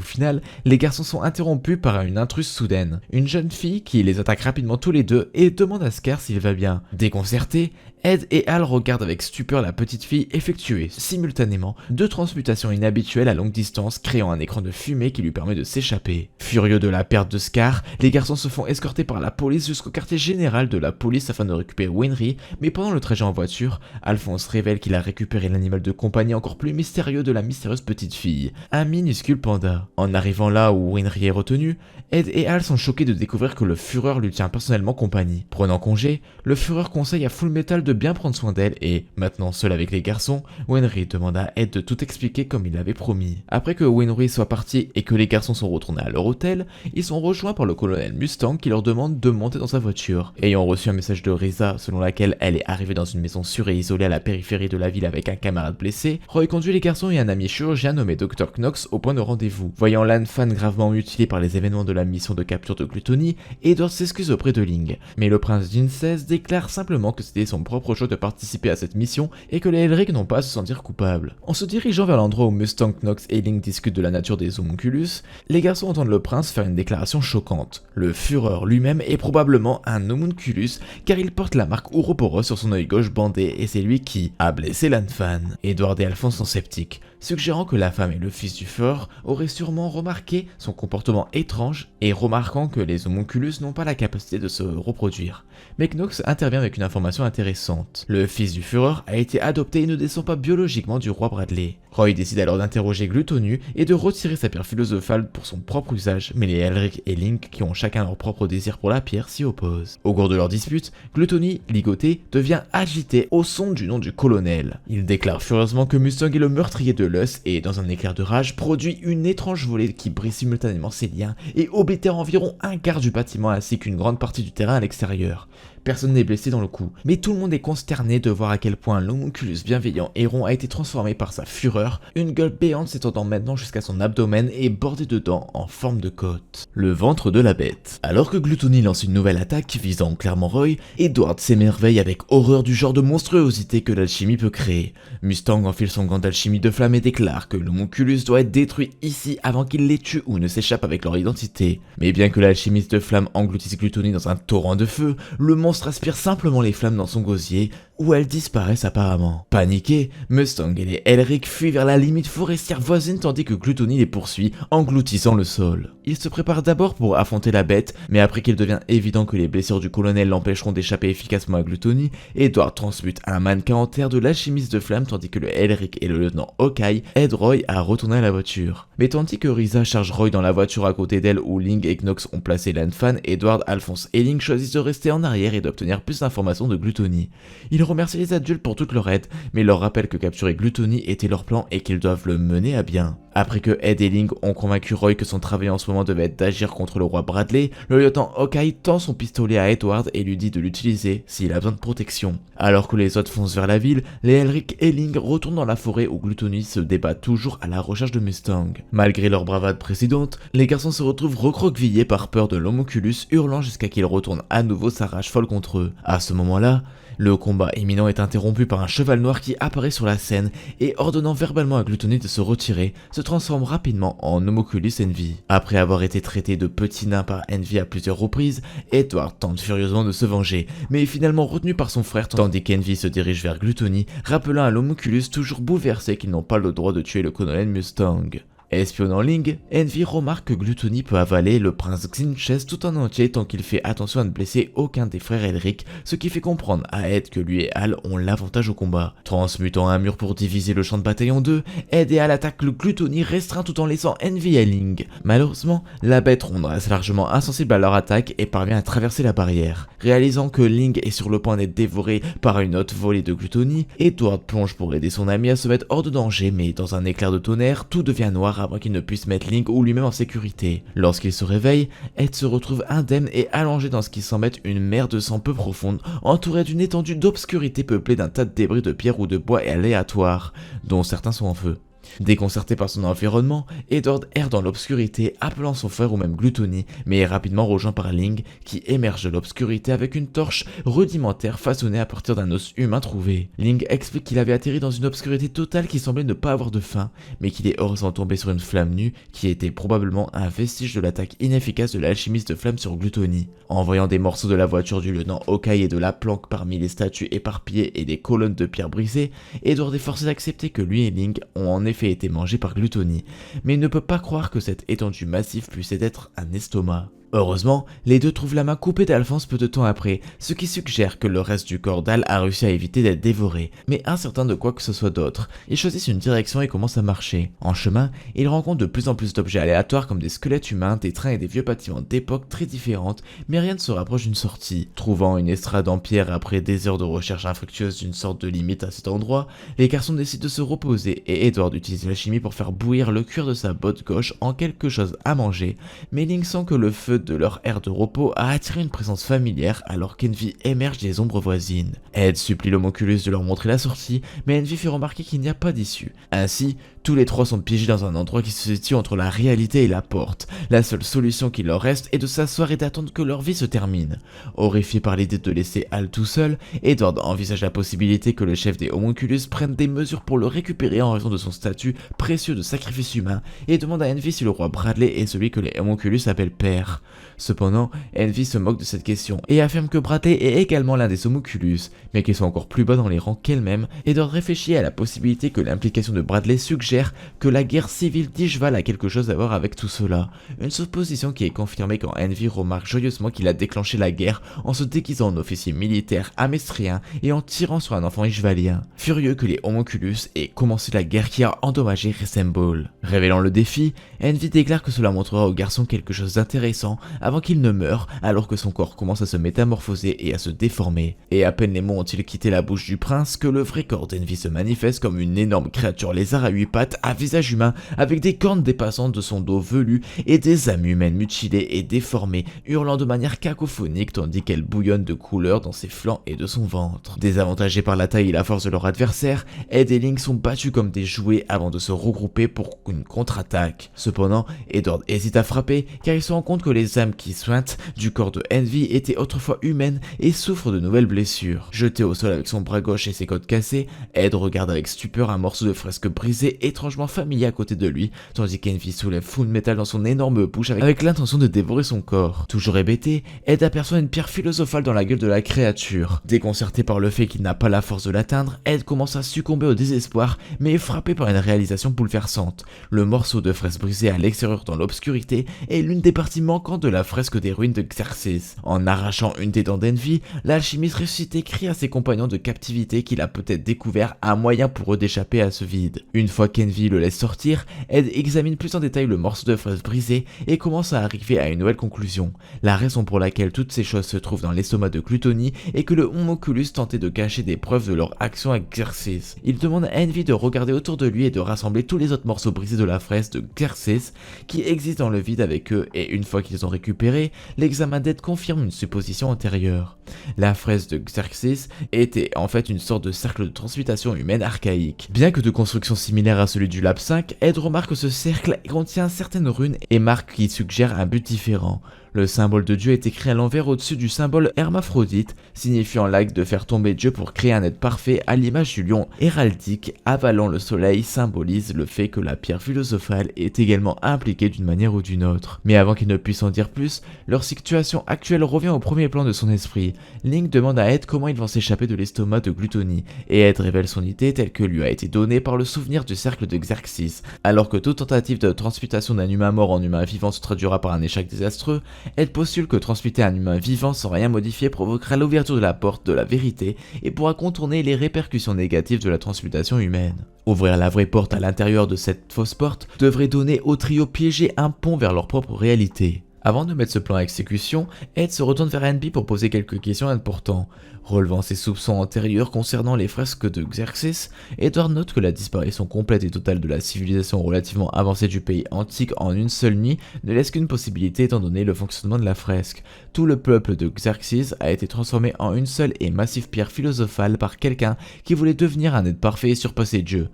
final, les garçons sont interrompus par une intruse soudaine. Une jeune fille qui les attaque rapidement tous les deux et demande à Scar s'il va bien. Déconcertés, Ed et Hal regardent avec stupeur la petite fille effectuer simultanément deux transmutations inhabituelles à longue distance, créant un écran de fumée qui lui permet de s'échapper. Furieux de la perte de Scar, les garçons se font escorter par la police jusqu'au quartier général de la police afin de récupérer Winry, mais pendant le trajet en voiture, Alphonse révèle qu'il a récupéré l'animal de compagnie encore plus mystérieux de la mystérieuse petite fille, un minuscule panda. En arrivant là où Winry est retenu, Ed et Hal sont choqués de découvrir que le Führer lui tient personnellement compagnie. Prenant congé, le Führer conseille à Full Metal de bien prendre soin d'elle et, maintenant seul avec les garçons, Winry demande à Ed de tout expliquer comme il l'avait promis. Après que Winry soit parti et que les garçons sont retournés à leur hôtel, ils sont rejoints par le colonel Mustang qui leur demande de monter dans sa voiture. Ayant reçu un message de Risa selon laquelle elle est arrivée dans une maison sûre et isolée à la périphérie de la ville avec un camarade blessé, Roy conduit les garçons et un ami chirurgien nommé Dr. Knox au point de rendez-vous. Voyant Lan Fan gravement mutilé par les événements de la mission de capture de Gluttony, Edward s'excuse auprès de Ling. Mais le prince d'Incès déclare simplement que c'était son propre choix de participer à cette mission et que les Elric n'ont pas à se sentir coupables. En se dirigeant vers l'endroit où Mustang, Knox et Ling discutent de la nature des homunculus, les garçons entendent le prince faire une déclaration choquante. Le Führer lui-même est probablement un homunculus car il porte la marque Ouroboros sur son œil gauche bandé et c'est lui qui a blessé Lan Fan. Edward et Alphonse sont sceptiques, suggérant que la femme et le fils du Führer auraient sûrement remarqué son comportement étrange et remarquant que les homunculus n'ont pas la capacité de se reproduire. Mais Knox intervient avec une information intéressante. Le fils du Führer a été adopté et ne descend pas biologiquement du roi Bradley. Roy décide alors d'interroger Gluttony et de retirer sa pierre philosophale pour son propre usage, mais les Elric et Link, qui ont chacun leur propre désir pour la pierre, s'y opposent. Au cours de leur dispute, Gluttony, ligoté, devient agité au son du nom du colonel. Il déclare furieusement que Mustang est le meurtrier de l'Us et, dans un éclair de rage, produit une étrange volée qui brise simultanément ses liens et oblitère environ un quart du bâtiment ainsi qu'une grande partie du terrain à l'extérieur. Personne n'est blessé dans le coup, mais tout le monde est consterné de voir à quel point l'homunculus bienveillant et rond a été transformé par sa fureur, une gueule béante s'étendant maintenant jusqu'à son abdomen et bordée de dents en forme de côte. Le ventre de la bête. Alors que Gluttony lance une nouvelle attaque visant clairement Roy, Edward s'émerveille avec horreur du genre de monstruosité que l'alchimie peut créer. Mustang enfile son gant d'alchimie de flamme et déclare que l'homunculus doit être détruit ici avant qu'il les tue ou ne s'échappe avec leur identité. Mais bien que l'alchimiste de flamme engloutisse Gluttony dans un torrent de feu, le monstre aspire simplement les flammes dans son gosier, où elles disparaissent apparemment. Paniqués, Mustang et les Elric fuient vers la limite forestière voisine tandis que Gluttony les poursuit, engloutissant le sol. Ils se préparent d'abord pour affronter la bête, mais après qu'il devient évident que les blessures du colonel l'empêcheront d'échapper efficacement à Gluttony, Edward transmute un mannequin en terre de l'alchimiste de flamme tandis que le Elric et le lieutenant Hawkeye aident Roy à retourner à la voiture. Mais tandis que Risa charge Roy dans la voiture à côté d'elle où Ling et Knox ont placé l'Anfan, Edward, Alphonse et Ling choisissent de rester en arrière et d'obtenir plus d'informations de Gluttony. Ils remercient les adultes pour toute leur aide, mais leur rappellent que capturer Gluttony était leur plan et qu'ils doivent le mener à bien. Après que Ed et Ling ont convaincu Roy que son travail en ce moment devait être d'agir contre le roi Bradley, le lieutenant Hawkeye tend son pistolet à Edward et lui dit de l'utiliser s'il a besoin de protection. Alors que les autres foncent vers la ville, les Elric et Ling retournent dans la forêt où Gluttony se débat toujours à la recherche de Mustang. Malgré leur bravade précédente, les garçons se retrouvent recroquevillés par peur de l'homunculus, hurlant jusqu'à qu'il retourne à nouveau sa rage folle contre eux. À ce moment-là, le combat imminent est interrompu par un cheval noir qui apparaît sur la scène et ordonnant verbalement à Gluttony de se retirer, se transforme rapidement en Homunculus Envy. Après avoir été traité de petit nain par Envy à plusieurs reprises, Edward tente furieusement de se venger, mais est finalement retenu par son frère tandis qu'Envy se dirige vers Gluttony, rappelant à l'Homunculus toujours bouleversé qu'ils n'ont pas le droit de tuer le colonel Mustang. Espionnant Ling, Envy remarque que Gluttony peut avaler le prince Xinches tout en entier tant qu'il fait attention à ne blesser aucun des frères Elric, ce qui fait comprendre à Ed que lui et Hal ont l'avantage au combat. Transmutant un mur pour diviser le champ de bataille en deux, Ed et Hal attaquent le Gluttony restreint tout en laissant Envy et Ling. Malheureusement, la bête ronde reste largement insensible à leur attaque et parvient à traverser la barrière. Réalisant que Ling est sur le point d'être dévoré par une haute volée de Gluttony, Edward plonge pour aider son ami à se mettre hors de danger, mais dans un éclair de tonnerre, tout devient noir avant qu'il ne puisse mettre Ling ou lui-même en sécurité. Lorsqu'il se réveille, Ed se retrouve indemne et allongé dans ce qui semble être une mer de sang peu profonde, entouré d'une étendue d'obscurité peuplée d'un tas de débris de pierre ou de bois et aléatoires, dont certains sont en feu. Déconcerté par son environnement, Edward erre dans l'obscurité, appelant son frère ou même Gluttony, mais est rapidement rejoint par Ling, qui émerge de l'obscurité avec une torche rudimentaire façonnée à partir d'un os humain trouvé. Ling explique qu'il avait atterri dans une obscurité totale qui semblait ne pas avoir de fin, mais qu'il est heureusement tombé sur une flamme nue qui était probablement un vestige de l'attaque inefficace de l'alchimiste de flamme sur Gluttony. En voyant des morceaux de la voiture du lieutenant Hawkeye et de la planque parmi les statues éparpillées et des colonnes de pierre brisées, Edward est forcé d'accepter que lui et Ling ont en effet été mangés par Gluttony, mais il ne peut pas croire que cette étendue massive puisse être un estomac. Heureusement, les deux trouvent la main coupée d'Alphonse peu de temps après, ce qui suggère que le reste du corps d'Al a réussi à éviter d'être dévoré. Mais incertain de quoi que ce soit d'autre, ils choisissent une direction et commencent à marcher. En chemin, ils rencontrent de plus en plus d'objets aléatoires comme des squelettes humains, des trains et des vieux bâtiments d'époques très différentes, mais rien ne se rapproche d'une sortie. Trouvant une estrade en pierre après des heures de recherche infructueuse d'une sorte de limite à cet endroit, les garçons décident de se reposer et Edward utilise la chimie pour faire bouillir le cuir de sa botte gauche en quelque chose à manger, mais Ling sent que le feu de leur aire de repos a attiré une présence familière alors qu'Envy émerge des ombres voisines. Ed supplie l'homunculus de leur montrer la sortie, mais Envy fait remarquer qu'il n'y a pas d'issue. Ainsi, tous les trois sont piégés dans un endroit qui se situe entre la réalité et la porte. La seule solution qui leur reste est de s'asseoir et d'attendre que leur vie se termine. Horrifié par l'idée de laisser Hal tout seul, Edward envisage la possibilité que le chef des homunculus prenne des mesures pour le récupérer en raison de son statut précieux de sacrifice humain et demande à Envy si le roi Bradley est celui que les homunculus appellent père. Cependant, Envy se moque de cette question et affirme que Bradley est également l'un des homunculus, mais qu'ils sont encore plus bas dans les rangs qu'elle-même, et doit réfléchir à la possibilité que l'implication de Bradley suggère que la guerre civile d'Ishval a quelque chose à voir avec tout cela. Une supposition qui est confirmée quand Envy remarque joyeusement qu'il a déclenché la guerre en se déguisant en officier militaire amestrien et en tirant sur un enfant ishvalien. Furieux que les homunculus aient commencé la guerre qui a endommagé Resembol. Révélant le défi, Envy déclare que cela montrera au garçon quelque chose d'intéressant avant qu'il ne meure, alors que son corps commence à se métamorphoser et à se déformer. Et à peine les mots ont-ils quitté la bouche du prince que le vrai corps d'Envy se manifeste comme une énorme créature lézard à 8 pattes à visage humain avec des cornes dépassant de son dos velu et des âmes humaines mutilées et déformées, hurlant de manière cacophonique tandis qu'elle bouillonne de couleurs dans ses flancs et de son ventre. Désavantagés par la taille et la force de leur adversaire, Ed et Ling sont battus comme des jouets avant de se regrouper pour une contre-attaque. Cependant, Edward hésite à frapper car il se rend compte que les âmes qui suintent du corps de Envy étaient autrefois humaines et souffrent de nouvelles blessures. Jeté au sol avec son bras gauche et ses côtes cassées, Ed regarde avec stupeur un morceau de fresque brisé et étrangement familier à côté de lui, tandis qu'Envy soulève Full Metal dans son énorme bouche avec l'intention de dévorer son corps. Toujours hébété, Ed aperçoit une pierre philosophale dans la gueule de la créature. Déconcerté par le fait qu'il n'a pas la force de l'atteindre, Ed commence à succomber au désespoir, mais est frappé par une réalisation bouleversante. Le morceau de fraise brisé à l'extérieur dans l'obscurité est l'une des parties manquantes de la fresque des ruines de Xerxes. En arrachant une des dents d'Envy, l'alchimiste ressuscité crie à ses compagnons de captivité qu'il a peut-être découvert un moyen pour eux d'échapper à ce vide. Une fois qu'Envy le laisse sortir, Ed examine plus en détail le morceau de fraise brisé et commence à arriver à une nouvelle conclusion. La raison pour laquelle toutes ces choses se trouvent dans l'estomac de Gluttony est que le homunculus tentait de cacher des preuves de leur action à Xerxes. Il demande à Envy de regarder autour de lui et de rassembler tous les autres morceaux brisés de la fraise de Xerxes qui existent dans le vide avec eux, et une fois qu'ils ont récupéré, l'examen d'Ed confirme une supposition antérieure. La fraise de Xerxes était en fait une sorte de cercle de transmutation humaine archaïque. Bien que de construction similaire à celui du Lab 5, Ed remarque que ce cercle contient certaines runes et marques qui suggèrent un but différent. Le symbole de Dieu est écrit à l'envers au-dessus du symbole hermaphrodite, signifiant l'acte de faire tomber Dieu pour créer un être parfait à l'image du lion héraldique avalant le soleil symbolise le fait que la pierre philosophale est également impliquée d'une manière ou d'une autre. Mais avant qu'ils ne puissent en dire plus, leur situation actuelle revient au premier plan de son esprit. Link demande à Ed comment ils vont s'échapper de l'estomac de Gluttony, et Ed révèle son idée telle que lui a été donnée par le souvenir du cercle de Xerxes. Alors que toute tentative de transmutation d'un humain mort en humain vivant se traduira par un échec désastreux, Ed postule que transmuter un humain vivant sans rien modifier provoquera l'ouverture de la porte de la vérité et pourra contourner les répercussions négatives de la transmutation humaine. Ouvrir la vraie porte à l'intérieur de cette fausse porte devrait donner au trio piégé un pont vers leur propre réalité. Avant de mettre ce plan à exécution, Ed se retourne vers Envy pour poser quelques questions importantes. Relevant ses soupçons antérieurs concernant les fresques de Xerxes, Edward note que la disparition complète et totale de la civilisation relativement avancée du pays antique en une seule nuit ne laisse qu'une possibilité étant donné le fonctionnement de la fresque. Tout le peuple de Xerxes a été transformé en une seule et massive pierre philosophale par quelqu'un qui voulait devenir un être parfait et surpasser Dieu.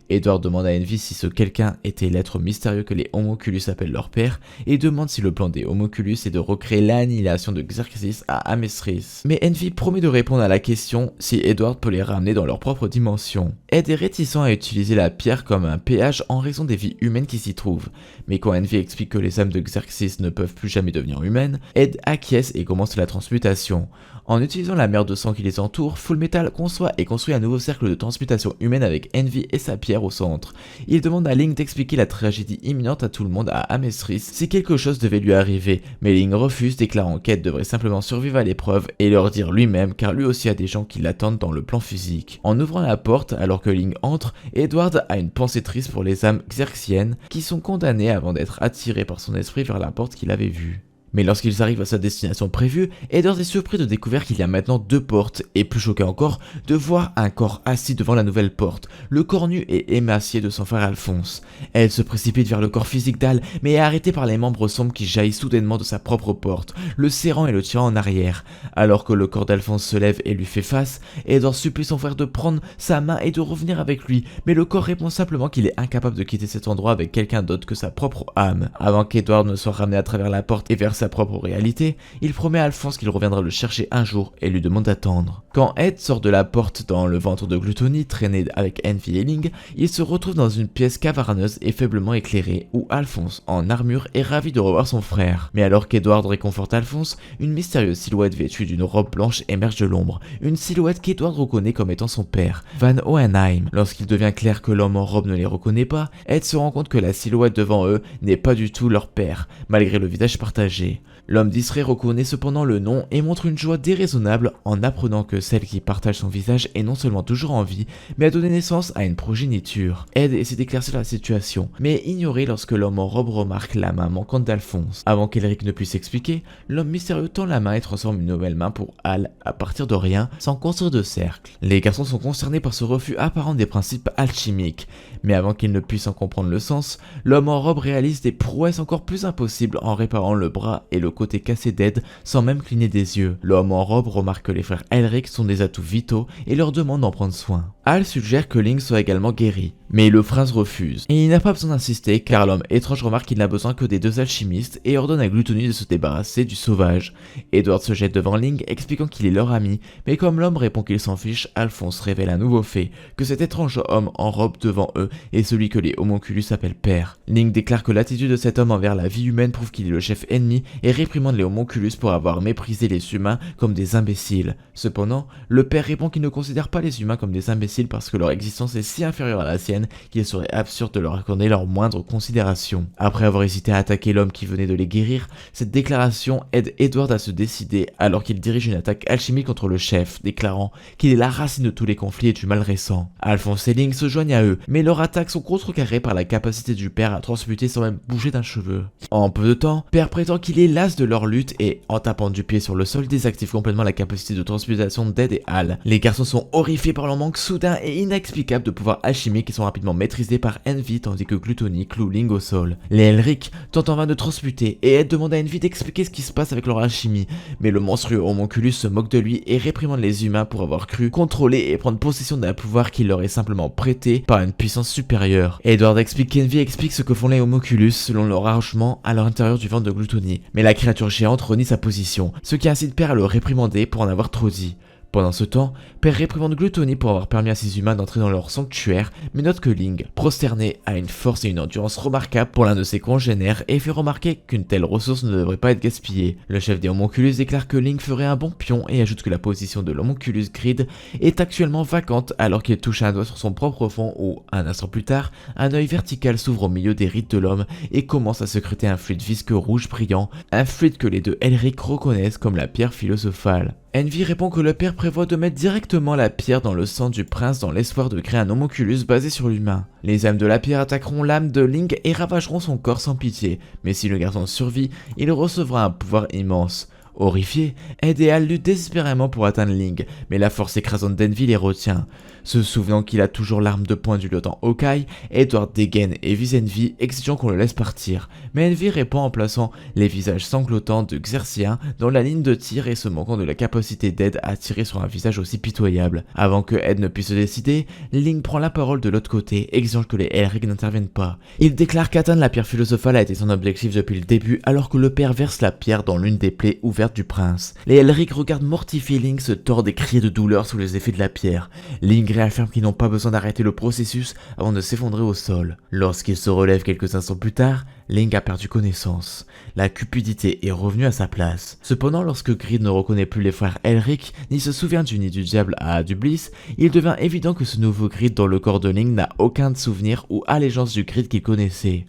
Edward demande à Envy si ce quelqu'un était l'être mystérieux que les homunculus appellent leur père et demande si le plan des homunculus est de recréer l'annihilation de Xerxes à Amesris. Mais Envy promet de répondre à la question si Edward peut les ramener dans leur propre dimension. Ed est réticent à utiliser la pierre comme un péage en raison des vies humaines qui s'y trouvent, mais quand Envy explique que les âmes de Xerxes ne peuvent plus jamais devenir humaines, Ed acquiesce et commence la transmutation. En utilisant la mer de sang qui les entoure, Full Metal conçoit et construit un nouveau cercle de transmutation humaine avec Envy et sa pierre au centre. Il demande à Link d'expliquer la tragédie imminente à tout le monde à Amesris si quelque chose devait lui arriver, mais Link refuse, déclarant qu'Ed devrait simplement survivre à l'épreuve et leur dire lui-même car lui aussi a des gens qui l'attendent dans le plan physique. En ouvrant la porte, alors que Link entre, Edward a une pensée triste pour les âmes xerxiennes qui sont condamnées avant d'être attirées par son esprit vers la porte qu'il avait vue. Mais lorsqu'ils arrivent à sa destination prévue, Edward est surpris de découvrir qu'il y a maintenant deux portes, et plus choqué encore, de voir un corps assis devant la nouvelle porte, le corps nu et émacié de son frère Alphonse. Elle se précipite vers le corps physique d'Al, mais est arrêtée par les membres sombres qui jaillissent soudainement de sa propre porte, le serrant et le tirant en arrière. Alors que le corps d'Alphonse se lève et lui fait face, Edward supplie son frère de prendre sa main et de revenir avec lui, mais le corps répond simplement qu'il est incapable de quitter cet endroit avec quelqu'un d'autre que sa propre âme. Avant qu'Edward ne soit ramené à travers la porte et vers sa propre réalité, il promet à Alphonse qu'il reviendra le chercher un jour et lui demande d'attendre. Quand Ed sort de la porte dans le ventre de Gluttony, traîné avec Envy et Link, il se retrouve dans une pièce caverneuse et faiblement éclairée où Alphonse, en armure, est ravi de revoir son frère. Mais alors qu'Edward réconforte Alphonse, une mystérieuse silhouette vêtue d'une robe blanche émerge de l'ombre, une silhouette qu'Edward reconnaît comme étant son père, Van Hohenheim. Lorsqu'il devient clair que l'homme en robe ne les reconnaît pas, Ed se rend compte que la silhouette devant eux n'est pas du tout leur père, malgré le visage partagé. L'homme distrait reconnaît cependant le nom et montre une joie déraisonnable en apprenant que celle qui partage son visage est non seulement toujours en vie, mais a donné naissance à une progéniture. Ed essaie d'éclaircir la situation, mais est ignoré lorsque l'homme en robe remarque la main manquante d'Alphonse. Avant qu'Elric ne puisse expliquer, l'homme mystérieux tend la main et transforme une nouvelle main pour Al à partir de rien, sans construire de cercle. Les garçons sont concernés par ce refus apparent des principes alchimiques, mais avant qu'ils ne puissent en comprendre le sens, l'homme en robe réalise des prouesses encore plus impossibles en réparant le bras et le côté cassé d'Ed sans même cligner des yeux. L'homme en robe remarque que les frères Elric sont des atouts vitaux et leur demande d'en prendre soin. Al suggère que Link soit également guéri, Mais le prince refuse, et il n'a pas besoin d'insister car l'homme étrange remarque qu'il n'a besoin que des deux alchimistes et ordonne à Gluttony de se débarrasser du sauvage. Edward se jette devant Ling expliquant qu'il est leur ami, mais comme l'homme répond qu'il s'en fiche, Alphonse révèle un nouveau fait, que cet étrange homme en robe devant eux est celui que les homonculus appellent père. Ling déclare que l'attitude de cet homme envers la vie humaine prouve qu'il est le chef ennemi et réprimande les homonculus pour avoir méprisé les humains comme des imbéciles. Cependant, le père répond qu'il ne considère pas les humains comme des imbéciles parce que leur existence est si inférieure à la sienne qu'il serait absurde de leur accorder leur moindre considération. Après avoir hésité à attaquer l'homme qui venait de les guérir, cette déclaration aide Edward à se décider alors qu'il dirige une attaque alchimique contre le chef, déclarant qu'il est la racine de tous les conflits et du mal récent. Alphonse et Ling se joignent à eux, mais leurs attaques sont contrecarrées par la capacité du père à transmuter sans même bouger d'un cheveu. En peu de temps, père prétend qu'il est las de leur lutte et, en tapant du pied sur le sol, désactive complètement la capacité de transmutation d'Ed et Al. Les garçons sont horrifiés par leur manque soudain et inexplicable de pouvoirs alchimiques qui sont rapidement maîtrisés par Envy tandis que Gluttony cloue Ling au sol. Les Elric tentent en vain de transmuter et Ed demande à Envy d'expliquer ce qui se passe avec leur alchimie, mais le monstrueux homonculus se moque de lui et réprimande les humains pour avoir cru contrôler et prendre possession d'un pouvoir qui leur est simplement prêté par une puissance supérieure. Edward explique qu'Envy explique ce que font les homonculus selon leur arrangement à l'intérieur du ventre de Gluttony, mais la créature géante renie sa position, ce qui incite Père à le réprimander pour en avoir trop dit. Pendant ce temps, Père réprimande Gluttony pour avoir permis à ces humains d'entrer dans leur sanctuaire, mais note que Ling, prosterné, a une force et une endurance remarquables pour l'un de ses congénères et fait remarquer qu'une telle ressource ne devrait pas être gaspillée. Le chef des homonculus déclare que Ling ferait un bon pion et ajoute que la position de l'homonculus Grid est actuellement vacante alors qu'il touche un doigt sur son propre front où, un instant plus tard, un œil vertical s'ouvre au milieu des rides de l'homme et commence à sécréter un fluide visqueux rouge brillant, un fluide que les deux Elric reconnaissent comme la pierre philosophale. Envy répond que le père prévoit de mettre directement la pierre dans le sang du prince dans l'espoir de créer un homonculus basé sur l'humain. Les âmes de la pierre attaqueront l'âme de Ling et ravageront son corps sans pitié, mais si le garçon survit, il recevra un pouvoir immense. Horrifiés, Ed et Al luttent désespérément pour atteindre Ling, mais la force écrasante d'Envy les retient. Se souvenant qu'il a toujours l'arme de poing du lieutenant Hawkeye, Edward dégaine et vise Envy, exigeant qu'on le laisse partir. Mais Envy répond en plaçant les visages sanglotants de Xerxien dans la ligne de tir et se moquant de la capacité d'Ed à tirer sur un visage aussi pitoyable. Avant que Ed ne puisse se décider, Ling prend la parole de l'autre côté, exigeant que les Elric n'interviennent pas. Il déclare qu'atteindre la pierre philosophale a été son objectif depuis le début, alors que le père verse la pierre dans l'une des plaies ouvertes du prince. Les Elric regardent mortifiés Ling se tordre et crier de douleur sous les effets de la pierre. Ling réaffirme qu'ils n'ont pas besoin d'arrêter le processus avant de s'effondrer au sol. Lorsqu'il se relève quelques instants plus tard, Ling a perdu connaissance. La cupidité est revenue à sa place. Cependant, lorsque Grid ne reconnaît plus les frères Elric, ni se souvient du nid du diable à Dublis, il devient évident que ce nouveau Grid dans le corps de Ling n'a aucun souvenir ou allégeance du Grid qu'il connaissait.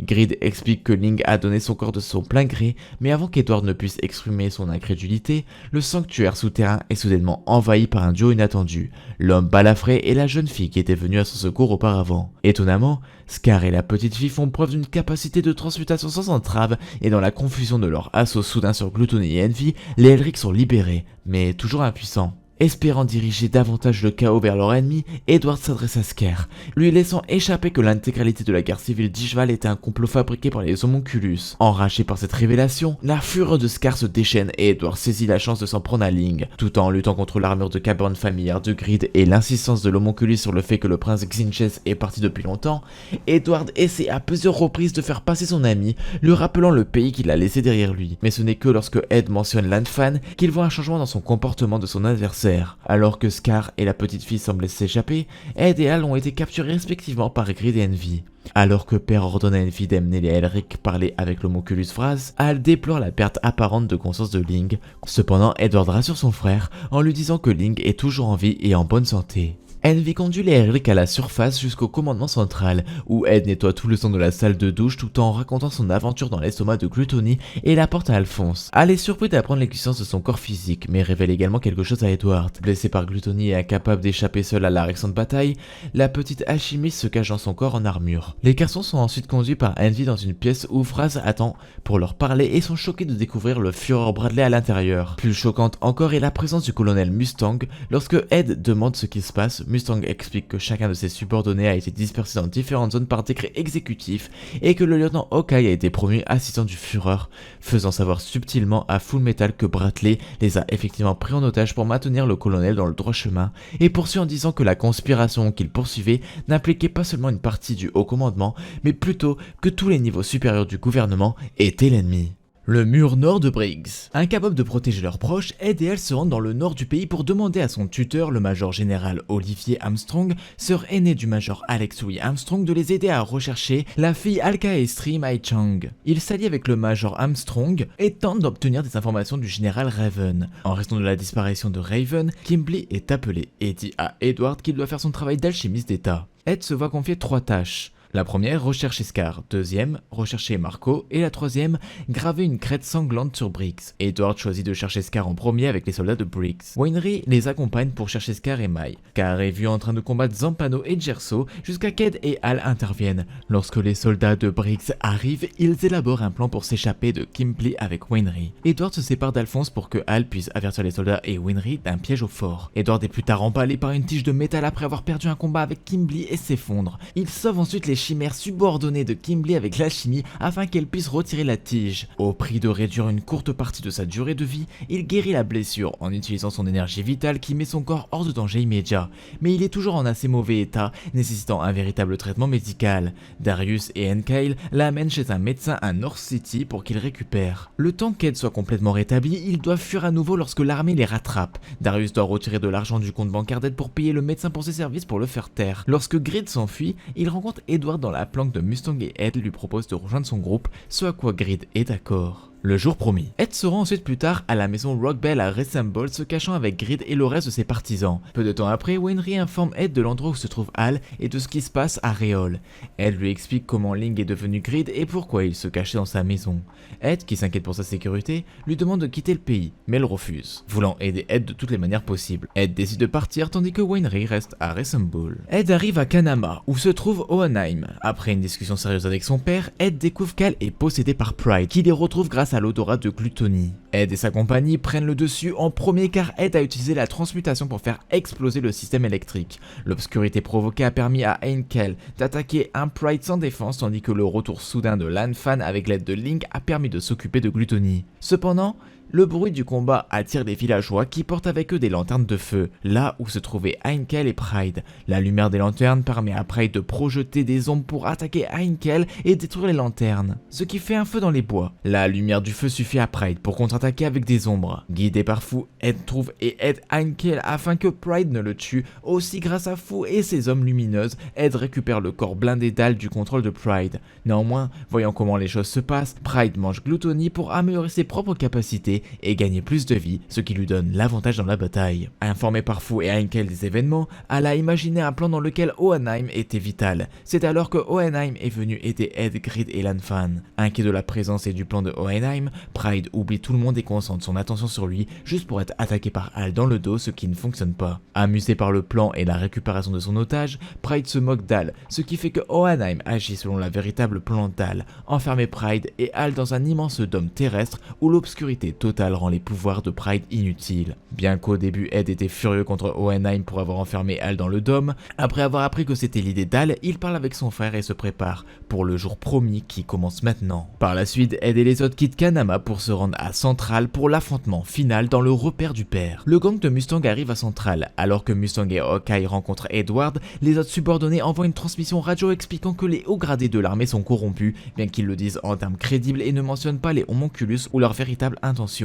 Grid explique que Ling a donné son corps de son plein gré, mais avant qu'Edward ne puisse exprimer son incrédulité, le sanctuaire souterrain est soudainement envahi par un duo inattendu, l'homme balafré et la jeune fille qui était venue à son secours auparavant. Étonnamment, Scar et la petite fille font preuve d'une capacité de transmutation sans entrave, et dans la confusion de leur assaut soudain sur Gluttony et Envy, les Elric sont libérés, mais toujours impuissants. Espérant diriger davantage le chaos vers leur ennemi, Edward s'adresse à Scar, lui laissant échapper que l'intégralité de la guerre civile d'Ishval était un complot fabriqué par les homonculus. Enragé par cette révélation, la fureur de Scar se déchaîne et Edward saisit la chance de s'en prendre à Ling. Tout en luttant contre l'armure de caverne familière de Grid et l'insistance de l'homonculus sur le fait que le prince Xinches est parti depuis longtemps, Edward essaie à plusieurs reprises de faire passer son ami, lui rappelant le pays qu'il a laissé derrière lui. Mais ce n'est que lorsque Ed mentionne Lanfan qu'il voit un changement dans son comportement de son adversaire. Alors que Scar et la petite fille semblaient s'échapper, Ed et Al ont été capturés respectivement par Grid et Envy. Alors que Père ordonne à Envy d'amener les Elric parler avec l'homonculus Phrase, Al déplore la perte apparente de conscience de Ling. Cependant, Edward rassure son frère en lui disant que Ling est toujours en vie et en bonne santé. Envy conduit les Elric à la surface jusqu'au commandement central, où Ed nettoie tout le sang de la salle de douche tout en racontant son aventure dans l'estomac de Gluttony et l'apporte à Alphonse. Al est surpris d'apprendre l'existence de son corps physique, mais révèle également quelque chose à Edward. Blessé par Gluttony et incapable d'échapper seul à la réaction de bataille, la petite alchimiste se cache dans son corps en armure. Les garçons sont ensuite conduits par Envy dans une pièce où Phrase attend pour leur parler et sont choqués de découvrir le Führer Bradley à l'intérieur. Plus choquante encore est la présence du colonel Mustang lorsque Ed demande ce qui se passe. Mustang explique que chacun de ses subordonnés a été dispersé dans différentes zones par décret exécutif et que le lieutenant Hawkeye a été promu assistant du Führer, faisant savoir subtilement à Full Metal que Bradley les a effectivement pris en otage pour maintenir le colonel dans le droit chemin, et poursuit en disant que la conspiration qu'il poursuivait n'impliquait pas seulement une partie du haut commandement, mais plutôt que tous les niveaux supérieurs du gouvernement étaient l'ennemi. Le mur nord de Briggs. Incapables de protéger leurs proches, Ed et Al se rendent dans le nord du pays pour demander à son tuteur, le major général Olivier Armstrong, sœur aînée du major Alex Louis Armstrong, de les aider à rechercher la fille Al-Kaestri Mai Chang. Il s'allie avec le major Armstrong et tente d'obtenir des informations du général Raven. En raison de la disparition de Raven, Kimberly est appelé et dit à Edward qu'il doit faire son travail d'alchimiste d'État. Ed se voit confier 3 tâches. La première, rechercher Scar. Deuxième, rechercher Marco. Et la troisième, graver une crête sanglante sur Briggs. Edward choisit de chercher Scar en premier avec les soldats de Briggs. Winery les accompagne pour chercher Scar et Mai. Scar est vu en train de combattre Zampano et Gerso jusqu'à qu'Ed et Al interviennent. Lorsque les soldats de Briggs arrivent, ils élaborent un plan pour s'échapper de Kimberly avec Winery. Edward se sépare d'Alphonse pour que Al puisse avertir les soldats et Winery d'un piège au fort. Edward est plus tard empalé par une tige de métal après avoir perdu un combat avec Kimberly et s'effondre. Il sauve ensuite les chimères subordonnées de Kimberly avec l'alchimie afin qu'elle puisse retirer la tige. Au prix de réduire une courte partie de sa durée de vie, il guérit la blessure en utilisant son énergie vitale qui met son corps hors de danger immédiat. Mais il est toujours en assez mauvais état, nécessitant un véritable traitement médical. Darius et Enkyle l'amènent chez un médecin à North City pour qu'il récupère. Le temps qu'Ed soit complètement rétabli, ils doivent fuir à nouveau lorsque l'armée les rattrape. Darius doit retirer de l'argent du compte bancaire d'Ed pour payer le médecin pour ses services pour le faire taire. Lorsque Grid s'enfuit, il rencontre Edward dans la planque de Mustang et Ed lui propose de rejoindre son groupe, ce à quoi Grid est d'accord. Le jour promis. Ed se rend ensuite plus tard à la maison Rockbell à Resemble, se cachant avec Grid et le reste de ses partisans. Peu de temps après, Winery informe Ed de l'endroit où se trouve Al et de ce qui se passe à Réole. Ed lui explique comment Ling est devenu Grid et pourquoi il se cachait dans sa maison. Ed, qui s'inquiète pour sa sécurité, lui demande de quitter le pays, mais elle refuse, voulant aider Ed de toutes les manières possibles. Ed décide de partir tandis que Winery reste à Resemble. Ed arrive à Kanama, où se trouve Hohenheim. Après une discussion sérieuse avec son père, Ed découvre qu'Al est possédé par Pride, qui les retrouve grâce à l'odorat de glutonie. Ed et sa compagnie prennent le dessus en premier car Ed a utilisé la transmutation pour faire exploser le système électrique. L'obscurité provoquée a permis à Enkyle d'attaquer un Pride sans défense tandis que le retour soudain de Lan Fan avec l'aide de Link a permis de s'occuper de glutonie. Cependant, le bruit du combat attire les villageois qui portent avec eux des lanternes de feu, là où se trouvaient Enkyle et Pride. La lumière des lanternes permet à Pride de projeter des ombres pour attaquer Enkyle et détruire les lanternes, ce qui fait un feu dans les bois. La lumière du feu suffit à Pride pour contre-attaquer avec des ombres. Guidé par Fu, Ed trouve et aide Enkyle afin que Pride ne le tue. Aussi grâce à Fu et ses hommes lumineuses, Ed récupère le corps blindé d'Al du contrôle de Pride. Néanmoins, voyant comment les choses se passent, Pride mange glutonie pour améliorer ses propres capacités et gagner plus de vie, ce qui lui donne l'avantage dans la bataille. Informé par Fu et Enkyle des événements, Al a imaginé un plan dans lequel Hohenheim était vital. C'est alors que Hohenheim est venu aider Ed, Grid et Lan Fan. Inquiet de la présence et du plan de Hohenheim, Pride oublie tout le monde et concentre son attention sur lui juste pour être attaqué par Al dans le dos, ce qui ne fonctionne pas. Amusé par le plan et la récupération de son otage, Pride se moque d'Al, ce qui fait que Hohenheim agit selon la véritable plan d'Al, enfermer Pride et Al dans un immense dôme terrestre où l'obscurité totale rend les pouvoirs de Pride inutiles. Bien qu'au début Ed était furieux contre Hohenheim pour avoir enfermé Al dans le dôme, après avoir appris que c'était l'idée d'Al, il parle avec son frère et se prépare pour le jour promis qui commence maintenant. Par la suite, Ed et les autres quittent Kanama pour se rendre à Central pour l'affrontement final dans le repère du père. Le gang de Mustang arrive à Central. Alors que Mustang et Hawkeye rencontrent Edward, les autres subordonnés envoient une transmission radio expliquant que les hauts gradés de l'armée sont corrompus, bien qu'ils le disent en termes crédibles et ne mentionnent pas les homonculus ou leur véritable intention.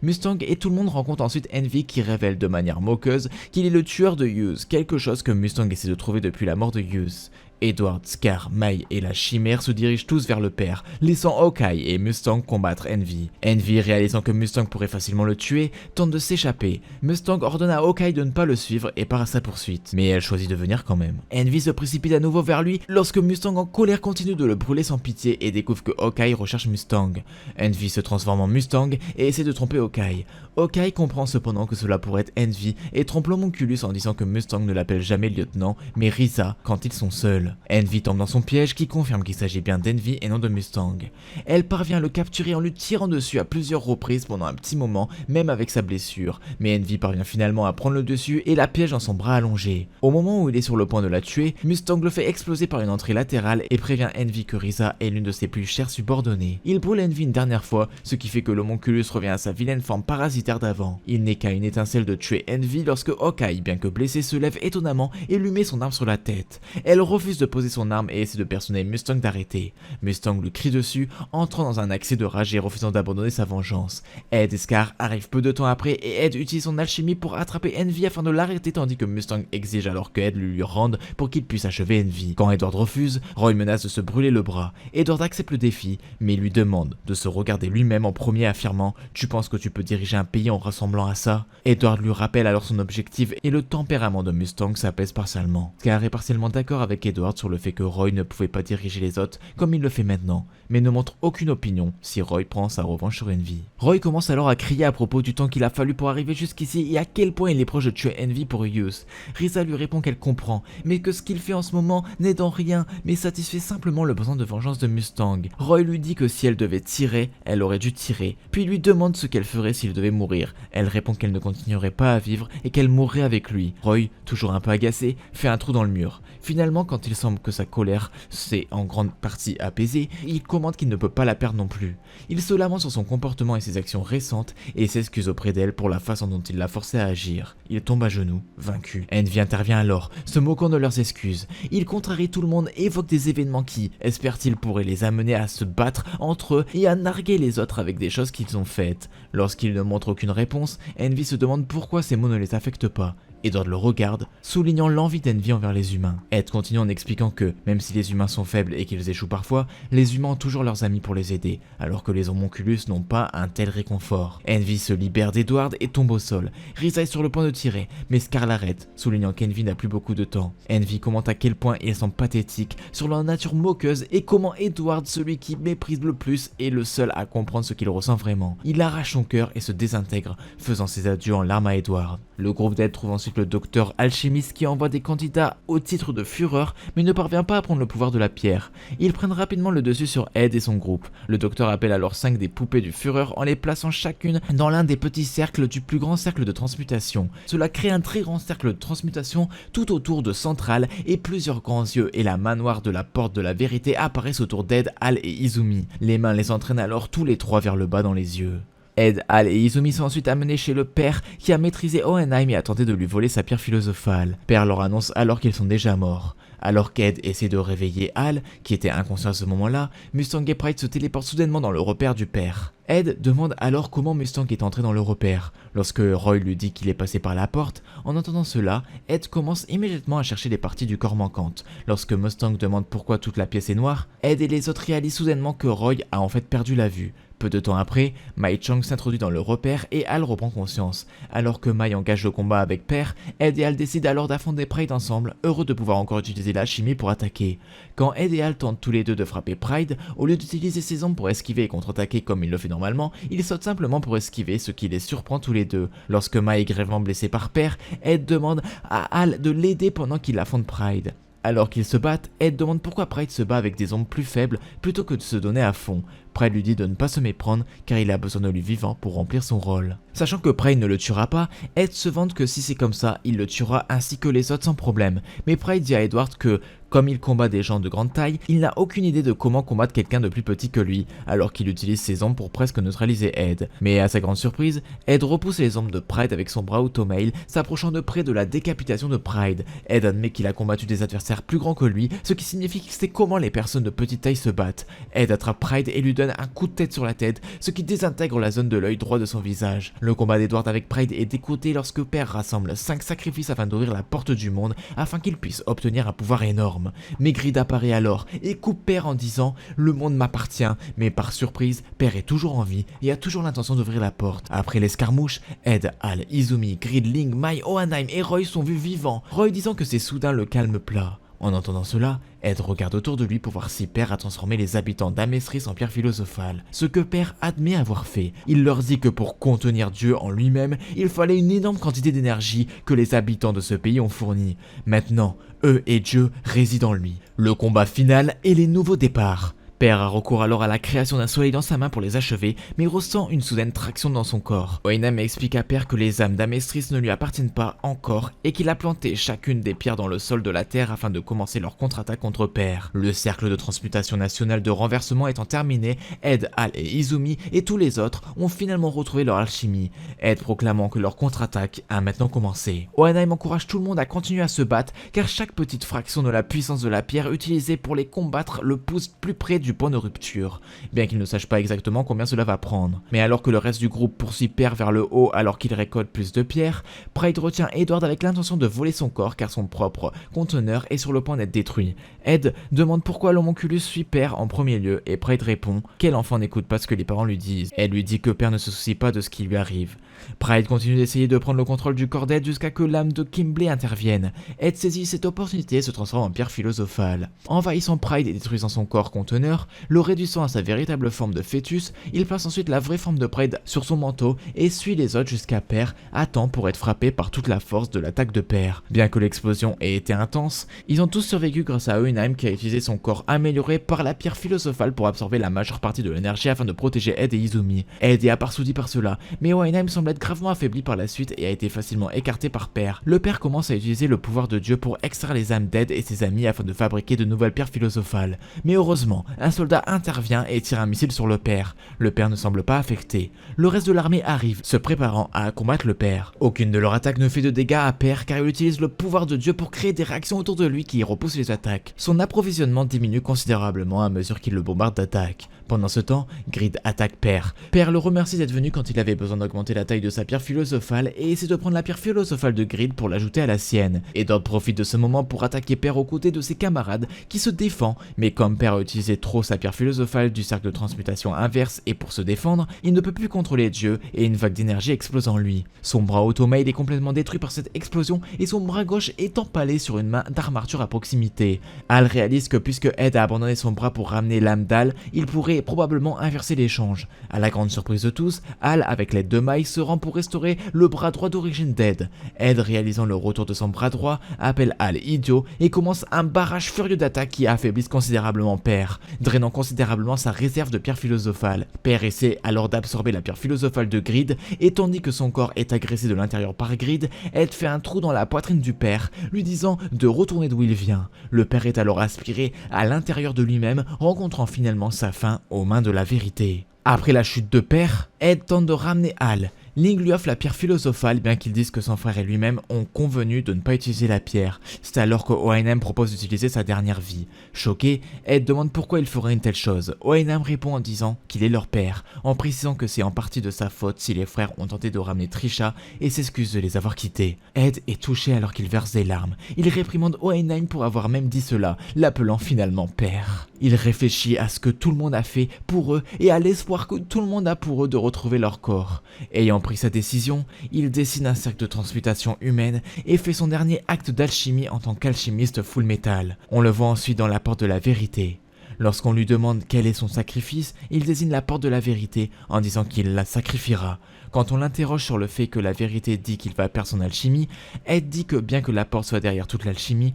Mustang et tout le monde rencontrent ensuite Envy qui révèle de manière moqueuse qu'il est le tueur de Hughes, quelque chose que Mustang essaie de trouver depuis la mort de Hughes. Edward, Scar, Mai et la chimère se dirigent tous vers le père, laissant Hawkeye et Mustang combattre Envy. Envy, réalisant que Mustang pourrait facilement le tuer, tente de s'échapper. Mustang ordonne à Hawkeye de ne pas le suivre et part à sa poursuite, mais elle choisit de venir quand même. Envy se précipite à nouveau vers lui lorsque Mustang en colère continue de le brûler sans pitié et découvre que Hawkeye recherche Mustang. Envy se transforme en Mustang et essaie de tromper Hawkeye. Hawkeye comprend cependant que cela pourrait être Envy et trompe l'homonculus en disant que Mustang ne l'appelle jamais lieutenant mais Risa quand ils sont seuls. ensemble. Envy tombe dans son piège qui confirme qu'il s'agit bien d'Envy et non de Mustang. Elle parvient à le capturer en lui tirant dessus à plusieurs reprises pendant un petit moment, même avec sa blessure, mais Envy parvient finalement à prendre le dessus et la piège dans son bras allongé. Au moment où il est sur le point de la tuer, Mustang le fait exploser par une entrée latérale et prévient Envy que Risa est l'une de ses plus chères subordonnées. Il brûle Envy une dernière fois, ce qui fait que l'homonculus revient à sa vilaine forme parasitaire d'avant. Il n'est qu'à une étincelle de tuer Envy lorsque Hawkeye, bien que blessé, se lève étonnamment et lui met son arme sur la tête. Elle refuse de poser son arme et essaie de persuader Mustang d'arrêter. Mustang lui crie dessus, entrant dans un accès de rage et refusant d'abandonner sa vengeance. Ed et Scar arrivent peu de temps après et Ed utilise son alchimie pour attraper Envy afin de l'arrêter tandis que Mustang exige alors que Ed lui rende pour qu'il puisse achever Envy. Quand Edward refuse, Roy menace de se brûler le bras. Edward accepte le défi, mais lui demande de se regarder lui-même en premier affirmant « Tu penses que tu peux diriger un pays en ressemblant à ça ?» Edward lui rappelle alors son objectif et le tempérament de Mustang s'apaise partiellement. Scar est partiellement d'accord avec Edward sur le fait que Roy ne pouvait pas diriger les autres comme il le fait maintenant, mais ne montre aucune opinion si Roy prend sa revanche sur Envy. Roy commence alors à crier à propos du temps qu'il a fallu pour arriver jusqu'ici et à quel point il est proche de tuer Envy pour Hughes. Risa lui répond qu'elle comprend, mais que ce qu'il fait en ce moment n'est en rien, mais satisfait simplement le besoin de vengeance de Mustang. Roy lui dit que si elle devait tirer, elle aurait dû tirer, puis lui demande ce qu'elle ferait s'il devait mourir. Elle répond qu'elle ne continuerait pas à vivre et qu'elle mourrait avec lui. Roy, toujours un peu agacé, fait un trou dans le mur. Finalement, quand il semble que sa colère s'est en grande partie apaisée, il commande qu'il ne peut pas la perdre non plus. Il se lamente sur son comportement et ses actions récentes et s'excuse auprès d'elle pour la façon dont il l'a forcé à agir. Il tombe à genoux, vaincu. Envy intervient alors, se moquant de leurs excuses. Il contrarie tout le monde et évoque des événements qui, espère-t-il, pourraient les amener à se battre entre eux et à narguer les autres avec des choses qu'ils ont faites. Lorsqu'il ne montre aucune réponse, Envy se demande pourquoi ces mots ne les affectent pas. Edward le regarde, soulignant l'envie d'Envy envers les humains. Ed continue en expliquant que, même si les humains sont faibles et qu'ils échouent parfois, les humains ont toujours leurs amis pour les aider, alors que les homonculus n'ont pas un tel réconfort. Envy se libère d'Edward et tombe au sol. Risa est sur le point de tirer, mais Scar l'arrête, soulignant qu'Envy n'a plus beaucoup de temps. Envy commente à quel point ils sont pathétiques, sur leur nature moqueuse et comment Edward, celui qui méprise le plus, est le seul à comprendre ce qu'il ressent vraiment. Il arrache son cœur et se désintègre, faisant ses adieux en larmes à Edward. Le groupe d'Ed trouve ensuite le docteur alchimiste qui envoie des candidats au titre de Führer mais ne parvient pas à prendre le pouvoir de la pierre. Ils prennent rapidement le dessus sur Ed et son groupe. Le docteur appelle alors 5 des poupées du Führer en les plaçant chacune dans l'un des petits cercles du plus grand cercle de transmutation. Cela crée un très grand cercle de transmutation tout autour de Central et plusieurs grands yeux et la manoir de la porte de la vérité apparaissent autour d'Ed, Hal et Izumi. Les mains les entraînent alors tous les trois vers le bas dans les yeux. Ed, Hal et Izumi sont ensuite amenés chez le père qui a maîtrisé Hohenheim et a tenté de lui voler sa pierre philosophale. Père leur annonce alors qu'ils sont déjà morts. Alors qu'Ed essaie de réveiller Hal, qui était inconscient à ce moment-là, Mustang et Pride se téléportent soudainement dans le repère du père. Ed demande alors comment Mustang est entré dans le repère. Lorsque Roy lui dit qu'il est passé par la porte, en entendant cela, Ed commence immédiatement à chercher les parties du corps manquantes. Lorsque Mustang demande pourquoi toute la pièce est noire, Ed et les autres réalisent soudainement que Roy a en fait perdu la vue. Peu de temps après, Mai Chang s'introduit dans le repère et Hal reprend conscience. Alors que Mai engage le combat avec Père, Ed et Hal décident alors d'affronter Pride ensemble, heureux de pouvoir encore utiliser la chimie pour attaquer. Quand Ed et Hal tentent tous les deux de frapper Pride, au lieu d'utiliser ses armes pour esquiver et contre-attaquer comme il le fait normalement, ils sautent simplement pour esquiver, ce qui les surprend tous les deux. Lorsque Mai est grièvement blessé par Père, Ed demande à Hal de l'aider pendant qu'il affronte Pride. Alors qu'ils se battent, Ed demande pourquoi Pride se bat avec des ombres plus faibles plutôt que de se donner à fond. Pride lui dit de ne pas se méprendre car il a besoin de lui vivant pour remplir son rôle. Sachant que Pride ne le tuera pas, Ed se vante que si c'est comme ça, il le tuera ainsi que les autres sans problème. Mais Pride dit à Edward que, comme il combat des gens de grande taille, il n'a aucune idée de comment combattre quelqu'un de plus petit que lui, alors qu'il utilise ses ombres pour presque neutraliser Ed. Mais à sa grande surprise, Ed repousse les ombres de Pride avec son bras automail, s'approchant de près de la décapitation de Pride. Ed admet qu'il a combattu des adversaires plus grands que lui, ce qui signifie qu'il sait comment les personnes de petite taille se battent. Ed attrape Pride et lui donne un coup de tête sur la tête, ce qui désintègre la zone de l'œil droit de son visage. Le combat d'Edward avec Pride est décoté lorsque Père rassemble 5 sacrifices afin d'ouvrir la porte du monde afin qu'il puisse obtenir un pouvoir énorme. Mais Grid apparaît alors et coupe Père en disant « Le monde m'appartient », mais par surprise, Père est toujours en vie et a toujours l'intention d'ouvrir la porte. Après l'escarmouche, Ed, Hal, Izumi, Grid, Ling, Mai, Hohenheim et Roy sont vus vivants, Roy disant que c'est soudain le calme plat. En entendant cela, Ed regarde autour de lui pour voir si Père a transformé les habitants d'Amestris en pierre philosophale, ce que Père admet avoir fait. Il leur dit que pour contenir Dieu en lui-même, il fallait une énorme quantité d'énergie que les habitants de ce pays ont fournie. Maintenant, eux et Dieu résident en lui. Le combat final et les nouveaux départs. Père a recours alors à la création d'un soleil dans sa main pour les achever, mais ressent une soudaine traction dans son corps. Oenam explique à Père que les âmes d'Amestris ne lui appartiennent pas encore et qu'il a planté chacune des pierres dans le sol de la terre afin de commencer leur contre-attaque contre Père. Le cercle de transmutation nationale de renversement étant terminé, Ed, Al et Izumi et tous les autres ont finalement retrouvé leur alchimie, Ed proclamant que leur contre-attaque a maintenant commencé. Oenam encourage tout le monde à continuer à se battre car chaque petite fraction de la puissance de la pierre utilisée pour les combattre le pousse plus près du point de rupture, bien qu'il ne sache pas exactement combien cela va prendre. Mais alors que le reste du groupe poursuit Père vers le haut alors qu'il récolte plus de pierres, Pride retient Edward avec l'intention de voler son corps car son propre conteneur est sur le point d'être détruit. Ed demande pourquoi l'homonculus suit Père en premier lieu et Pride répond quel enfant n'écoute pas ce que les parents lui disent. Ed lui dit que Père ne se soucie pas de ce qui lui arrive. Pride continue d'essayer de prendre le contrôle du corps d'Ed jusqu'à que l'âme de Kimbley intervienne. Ed saisit cette opportunité et se transforme en pierre philosophale. Envahissant Pride et détruisant son corps conteneur, le réduisant à sa véritable forme de fœtus, il place ensuite la vraie forme de Pride sur son manteau et suit les autres jusqu'à Père, à temps pour être frappé par toute la force de l'attaque de Père. Bien que l'explosion ait été intense, ils ont tous survécu grâce à Oenheim qui a utilisé son corps amélioré par la pierre philosophale pour absorber la majeure partie de l'énergie afin de protéger Ed et Izumi. Ed est abasourdi par cela, mais Oenheim semble être gravement affaibli par la suite et a été facilement écarté par Père. Le Père commence à utiliser le pouvoir de Dieu pour extraire les âmes d'Ed et ses amis afin de fabriquer de nouvelles pierres philosophales. Mais heureusement, un soldat intervient et tire un missile sur le Père. Le Père ne semble pas affecté. Le reste de l'armée arrive, se préparant à combattre le Père. Aucune de leurs attaques ne fait de dégâts à Père car il utilise le pouvoir de Dieu pour créer des réactions autour de lui qui repoussent les attaques. Son approvisionnement diminue considérablement à mesure qu'il le bombarde d'attaques. Pendant ce temps, Grid attaque Père. Père le remercie d'être venu quand il avait besoin d'augmenter la taille de sa pierre philosophale et essaie de prendre la pierre philosophale de Grid pour l'ajouter à la sienne. Edward profite de ce moment pour attaquer Père aux côtés de ses camarades qui se défend, mais comme Père a utilisé trop sa pierre philosophale du cercle de transmutation inverse et pour se défendre, il ne peut plus contrôler Dieu et une vague d'énergie explose en lui. Son bras automate est complètement détruit par cette explosion et son bras gauche est empalé sur une main d'armature à proximité. Al réalise que puisque Ed a abandonné son bras pour ramener l'âme d'Al, il pourrait probablement inverser l'échange. À la grande surprise de tous, Al, avec l'aide de Mai, se rend pour restaurer le bras droit d'origine d'Ed. Ed, réalisant le retour de son bras droit, appelle Al idiot et commence un barrage furieux d'attaques qui affaiblissent considérablement Père, drainant considérablement sa réserve de pierre philosophale. Père essaie alors d'absorber la pierre philosophale de Grid et tandis que son corps est agressé de l'intérieur par Grid, Ed fait un trou dans la poitrine du Père, lui disant de retourner d'où il vient. Le Père est alors aspiré à l'intérieur de lui-même, rencontrant finalement sa fin aux mains de la vérité. Après la chute de Père, Ed tente de ramener Al. Ling lui offre la pierre philosophale bien qu'ils disent que son frère et lui-même ont convenu de ne pas utiliser la pierre. C'est alors que Oenheim propose d'utiliser sa dernière vie. Choqué, Ed demande pourquoi il ferait une telle chose. Oenheim répond en disant qu'il est leur père, en précisant que c'est en partie de sa faute si les frères ont tenté de ramener Trisha et s'excuse de les avoir quittés. Ed est touché alors qu'il verse des larmes. Il réprimande Oenheim pour avoir même dit cela, l'appelant finalement père. Il réfléchit à ce que tout le monde a fait pour eux et à l'espoir que tout le monde a pour eux de retrouver leur corps. Ayant pris sa décision, il dessine un cercle de transmutation humaine et fait son dernier acte d'alchimie en tant qu'alchimiste full metal. On le voit ensuite dans la porte de la vérité. Lorsqu'on lui demande quel est son sacrifice, il désigne la porte de la vérité en disant qu'il la sacrifiera. Quand on l'interroge sur le fait que la vérité dit qu'il va perdre son alchimie, Ed dit que bien que la porte soit derrière toute l'alchimie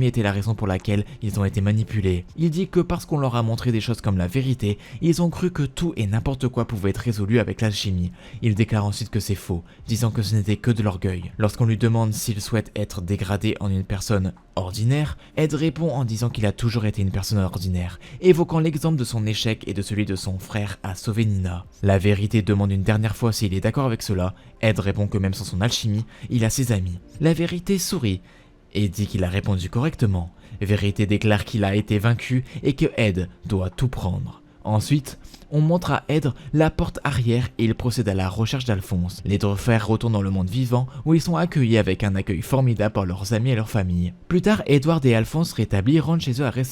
était la raison pour laquelle ils ont été manipulés. Il dit que parce qu'on leur a montré des choses comme la vérité, ils ont cru que tout et n'importe quoi pouvait être résolu avec l'alchimie. Il déclare ensuite que c'est faux, disant que ce n'était que de l'orgueil. Lorsqu'on lui demande s'il souhaite être dégradé en une personne ordinaire, Ed répond en disant qu'il a toujours été une personne ordinaire, évoquant l'exemple de son échec et de celui de son frère à sauver Nina. La vérité demande une dernière fois s'il est d'accord avec cela. Ed répond que même sans son alchimie, il a ses amis. La vérité sourit et dit qu'il a répondu correctement. Vérité déclare qu'il a été vaincu et que Ed doit tout prendre. Ensuite, on montre à Ed la porte arrière et il procède à la recherche d'Alphonse. Les deux frères retournent dans le monde vivant où ils sont accueillis avec un accueil formidable par leurs amis et leur famille. Plus tard, Edward et Alphonse rétablis rentrent chez eux à Racing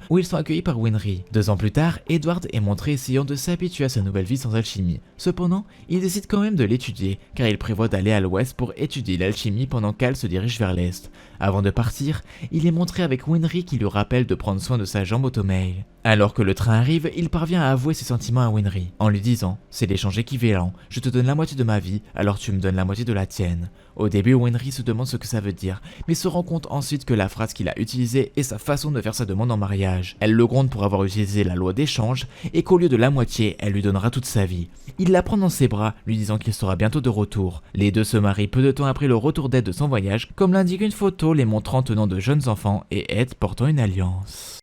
où ils sont accueillis par Winry. 2 ans plus tard, Edward est montré essayant de s'habituer à sa nouvelle vie sans alchimie. Cependant, il décide quand même de l'étudier car il prévoit d'aller à l'ouest pour étudier l'alchimie pendant qu'Al se dirige vers l'est. Avant de partir, il est montré avec Winry qui lui rappelle de prendre soin de sa jambe automail. Alors que le train arrive, il parvient à avouer ses sentiments à Winry, en lui disant « C'est l'échange équivalent, je te donne la moitié de ma vie, alors tu me donnes la moitié de la tienne ». Au début, Winry se demande ce que ça veut dire, mais se rend compte ensuite que la phrase qu'il a utilisée est sa façon de faire sa demande en mariage. Elle le gronde pour avoir utilisé la loi d'échange, et qu'au lieu de la moitié, elle lui donnera toute sa vie. Il la prend dans ses bras, lui disant qu'il sera bientôt de retour. Les deux se marient peu de temps après le retour d'Ed de son voyage, comme l'indique une photo les montrant tenant de jeunes enfants et Ed portant une alliance.